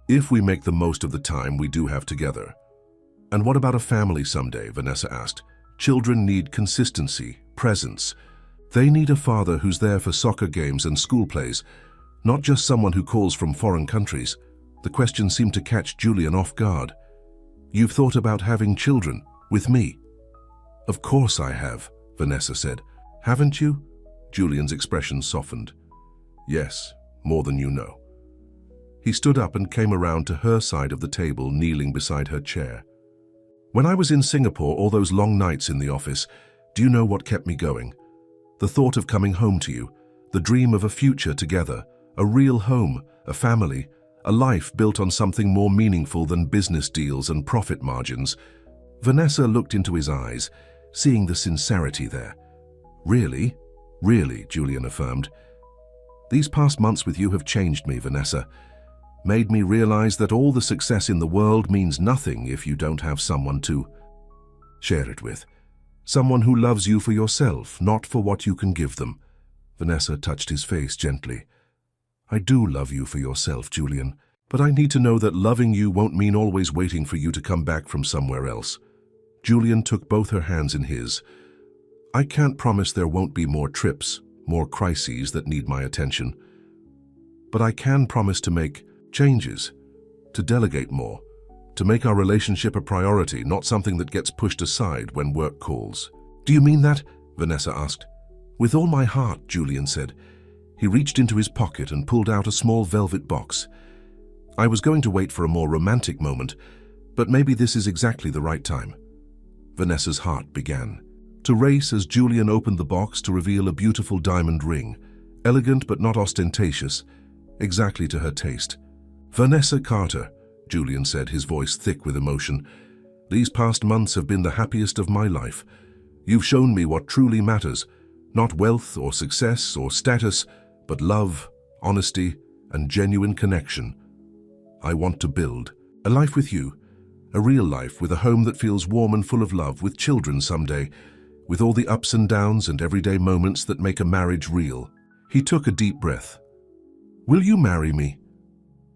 If we make the most of the time we do have together. And what about a family someday? Vanessa asked. Children need consistency, presence. They need a father who's there for soccer games and school plays, not just someone who calls from foreign countries. The question seemed to catch Julian off guard. You've thought about having children with me? Of course I have, Vanessa said. Haven't you? Julian's expression softened. Yes, more than you know. He stood up and came around to her side of the table, kneeling beside her chair. When I was in Singapore, all those long nights in the office, do you know what kept me going? The thought of coming home to you, the dream of a future together, a real home, a family, a life built on something more meaningful than business deals and profit margins. Vanessa looked into his eyes, seeing the sincerity there. Really? Really, Julian affirmed. These past months with you have changed me, Vanessa. Made me realize that all the success in the world means nothing if you don't have someone to share it with. Someone who loves you for yourself, not for what you can give them. Vanessa touched his face gently. I do love you for yourself, Julian, but I need to know that loving you won't mean always waiting for you to come back from somewhere else. Julian took both her hands in his. I can't promise there won't be more trips, more crises that need my attention. But I can promise to make changes, to delegate more, to make our relationship a priority, not something that gets pushed aside when work calls. Do you mean that? Vanessa asked. With all my heart, Julian said. He reached into his pocket and pulled out a small velvet box. I was going to wait for a more romantic moment, but maybe this is exactly the right time. Vanessa's heart began to race as Julian opened the box to reveal a beautiful diamond ring, elegant but not ostentatious, exactly to her taste. Vanessa Carter, Julian said, his voice thick with emotion. These past months have been the happiest of my life. You've shown me what truly matters, not wealth or success or status, but love, honesty, and genuine connection. I want to build a life with you, a real life with a home that feels warm and full of love, with children someday, with all the ups and downs and everyday moments that make a marriage real. He took a deep breath. Will you marry me?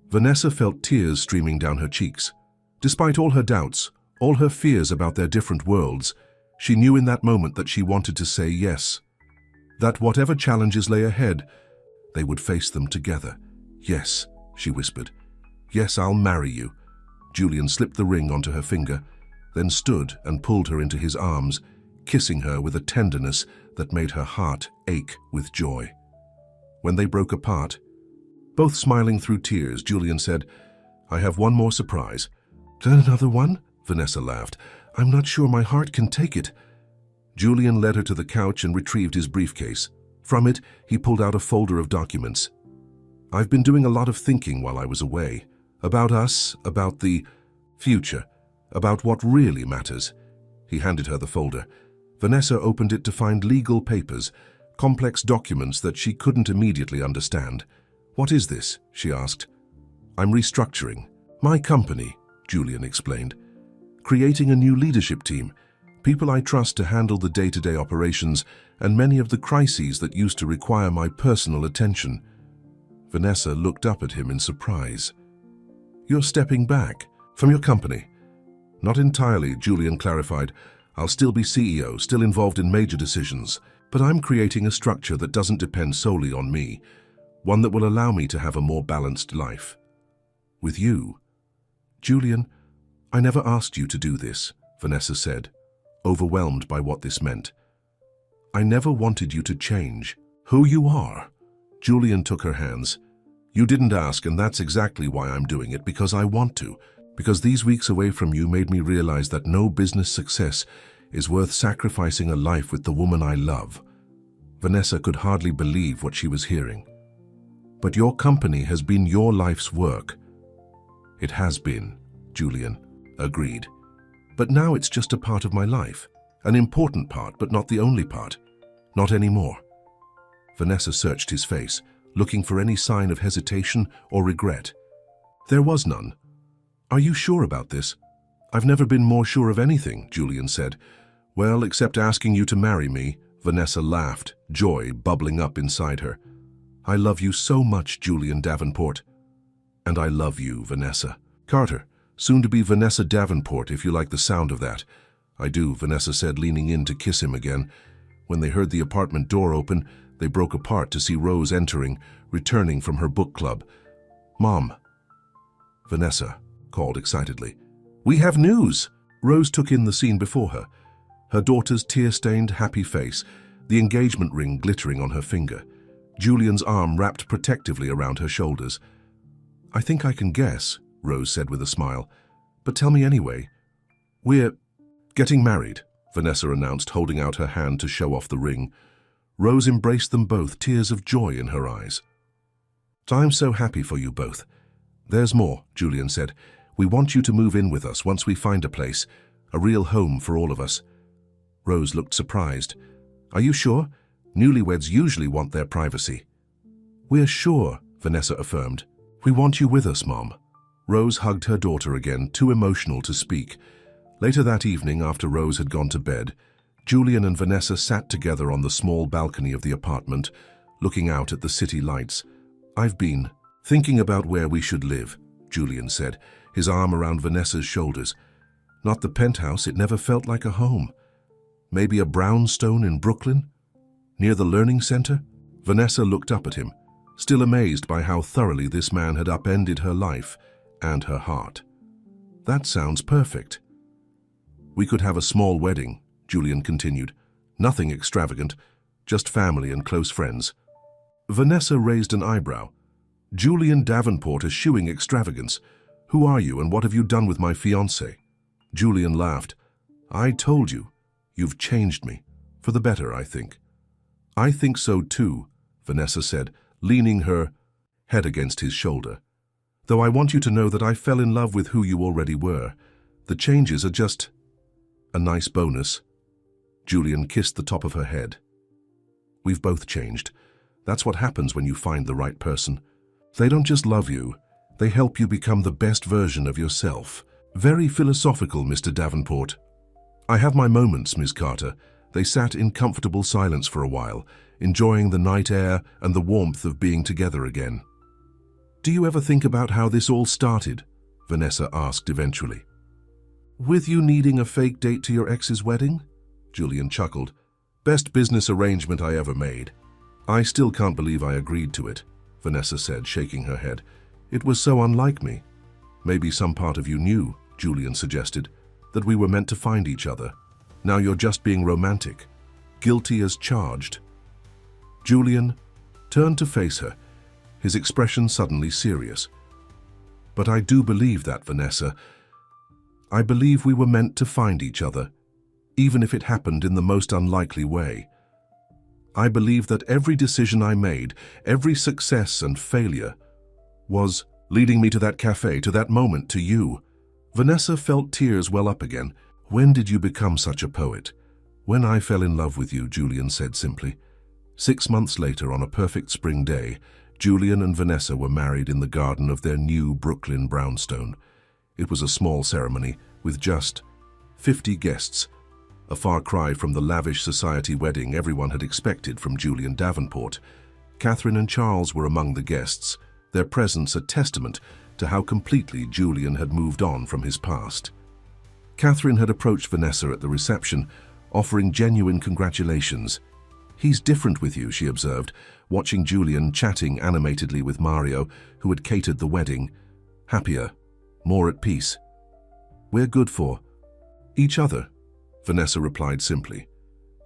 Vanessa felt tears streaming down her cheeks. Despite all her doubts, all her fears about their different worlds, she knew in that moment that she wanted to say yes. That whatever challenges lay ahead, they would face them together. Yes, she whispered. Yes, I'll marry you. Julian slipped the ring onto her finger, then stood and pulled her into his arms, kissing her with a tenderness that made her heart ache with joy. When they broke apart, both smiling through tears, Julian said, I have one more surprise. Another one? Vanessa laughed. I'm not sure my heart can take it. Julian led her to the couch and retrieved his briefcase. From it, he pulled out a folder of documents. I've been doing a lot of thinking while I was away. About us, about the future, about what really matters. He handed her the folder. Vanessa opened it to find legal papers, complex documents that she couldn't immediately understand. "What is this?" she asked. "I'm restructuring. My company," Julian explained. "Creating a new leadership team, people I trust to handle the day-to-day operations and many of the crises that used to require my personal attention." Vanessa looked up at him in surprise. "You're stepping back from your company?" "Not entirely," Julian clarified. "I'll still be CEO, still involved in major decisions, but I'm creating a structure that doesn't depend solely on me, one that will allow me to have a more balanced life." "With you?" "Julian, I never asked you to do this," Vanessa said, overwhelmed by what this meant. "I never wanted you to change who you are." Julian took her hands. "You didn't ask, and that's exactly why I'm doing it, because I want to. Because these weeks away from you made me realize that no business success is worth sacrificing a life with the woman I love." Vanessa could hardly believe what she was hearing. "But your company has been your life's work." "It has been," Julian agreed. "But now it's just a part of my life. An important part, but not the only part. Not anymore." Vanessa searched his face, looking for any sign of hesitation or regret. There was none. "Are you sure about this?" "I've never been more sure of anything," Julian said. "Well, except asking you to marry me." Vanessa laughed, joy bubbling up inside her. "I love you so much, Julian Davenport." "And I love you, Vanessa." "Carter, soon to be Vanessa Davenport, if you like the sound of that." "I do," Vanessa said, leaning in to kiss him again. When they heard the apartment door open, they broke apart to see Rose entering, returning from her book club. "Mom." Vanessa called excitedly. "We have news!" Rose took in the scene before her. Her daughter's tear-stained, happy face, the engagement ring glittering on her finger. Julian's arm wrapped protectively around her shoulders. "I think I can guess," Rose said with a smile. "But tell me anyway." "We're getting married," Vanessa announced, holding out her hand to show off the ring. Rose embraced them both, tears of joy in her eyes. "I'm so happy for you both." "There's more," Julian said. "We want you to move in with us once we find a place, a real home for all of us." Rose looked surprised. "Are you sure? Newlyweds usually want their privacy." "We're sure," Vanessa affirmed. "We want you with us, Mom." Rose hugged her daughter again, too emotional to speak. Later that evening, after Rose had gone to bed, Julian and Vanessa sat together on the small balcony of the apartment, looking out at the city lights. "I've been thinking about where we should live," Julian said, his arm around Vanessa's shoulders. "Not the penthouse, it never felt like a home. Maybe a brownstone in Brooklyn? Near the learning center?" Vanessa looked up at him, still amazed by how thoroughly this man had upended her life and her heart. "That sounds perfect." "We could have a small wedding," Julian continued. "Nothing extravagant, just family and close friends." Vanessa raised an eyebrow. "Julian Davenport eschewing extravagance. Who are you and what have you done with my fiancé?" Julian laughed. "I told you. You've changed me. For the better, I think." "I think so too," Vanessa said, leaning her head against his shoulder. "Though I want you to know that I fell in love with who you already were. The changes are just a nice bonus." Julian kissed the top of her head. "We've both changed. That's what happens when you find the right person. They don't just love you, they help you become the best version of yourself." "Very philosophical, Mr. Davenport." "I have my moments, Ms. Carter." They sat in comfortable silence for a while, enjoying the night air and the warmth of being together again. "Do you ever think about how this all started?" Vanessa asked eventually. "With you needing a fake date to your ex's wedding?" Julian chuckled. "Best business arrangement I ever made." "I still can't believe I agreed to it," Vanessa said, shaking her head. "It was so unlike me." "Maybe some part of you knew," Julian suggested, "that we were meant to find each other. Now you're just being romantic, guilty as charged." Julian turned to face her, his expression suddenly serious. "But I do believe that, Vanessa. I believe we were meant to find each other, even if it happened in the most unlikely way. I believed that every decision I made, every success and failure, was leading me to that cafe, to that moment, to you. Vanessa felt tears well up again. When did you become such a poet? When I fell in love with you, Julian said simply. 6 months later, on a perfect spring day, Julian and Vanessa were married in the garden of their new Brooklyn brownstone. It was a small ceremony with just 50 guests, a far cry from the lavish society wedding everyone had expected from Julian Davenport. Catherine and Charles were among the guests, their presence a testament to how completely Julian had moved on from his past. Catherine had approached Vanessa at the reception, offering genuine congratulations. "He's different with you," she observed, watching Julian chatting animatedly with Mario, who had catered the wedding. "Happier, more at peace." "We're good for each other," Vanessa replied simply.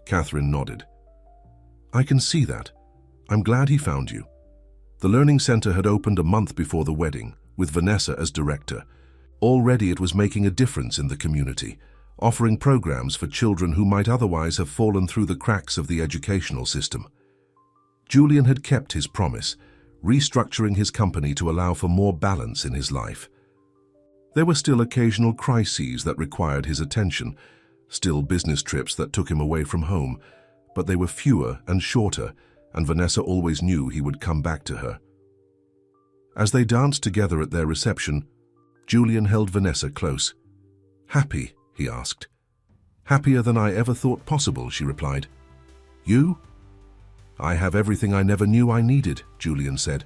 Catherine nodded. "I can see that. I'm glad he found you." The Learning Center had opened a month before the wedding, with Vanessa as director. Already it was making a difference in the community, offering programs for children who might otherwise have fallen through the cracks of the educational system. Julian had kept his promise, restructuring his company to allow for more balance in his life. There were still occasional crises that required his attention, still business trips that took him away from home, but they were fewer and shorter, and Vanessa always knew he would come back to her. As they danced together at their reception, Julian held Vanessa close. "Happy?" he asked. "Happier than I ever thought possible," she replied. "You?" "I have everything I never knew I needed," Julian said.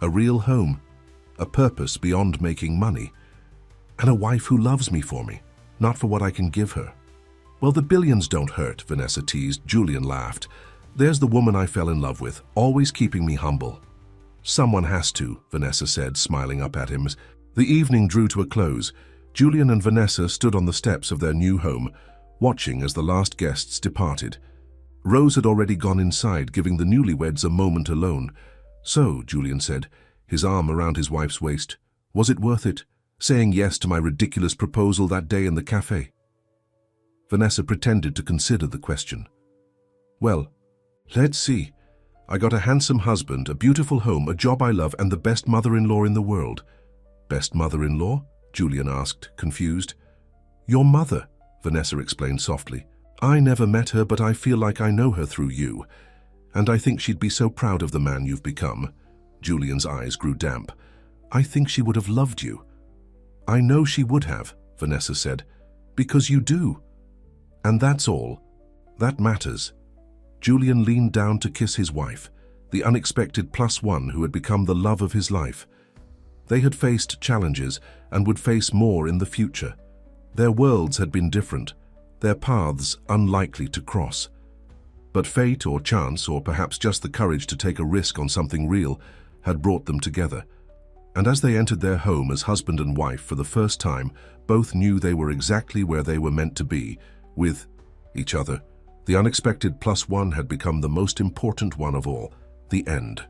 "A real home, a purpose beyond making money, and a wife who loves me for me, not for what I can give her." "Well, the billions don't hurt," Vanessa teased. Julian laughed. "There's the woman I fell in love with, always keeping me humble." "Someone has to," Vanessa said, smiling up at him. The evening drew to a close. Julian and Vanessa stood on the steps of their new home, watching as the last guests departed. Rose had already gone inside, giving the newlyweds a moment alone. "So," Julian said, his arm around his wife's waist, "was it worth it, saying yes to my ridiculous proposal that day in the cafe?" Vanessa pretended to consider the question. "Well, let's see. I got a handsome husband, a beautiful home, a job I love, and the best mother-in-law in the world." "Best mother-in-law?" Julian asked, confused. "Your mother," Vanessa explained softly. "I never met her, but I feel like I know her through you. And I think she'd be so proud of the man you've become." Julian's eyes grew damp. "I think she would have loved you." "I know she would have," Vanessa said, "because you do. And that's all. That matters." Julian leaned down to kiss his wife, the unexpected +1 who had become the love of his life. They had faced challenges and would face more in the future. Their worlds had been different, their paths unlikely to cross. But fate or chance, or perhaps just the courage to take a risk on something real, had brought them together. And as they entered their home as husband and wife for the first time, both knew they were exactly where they were meant to be, with each other. The unexpected +1 had become the most important one of all, the end.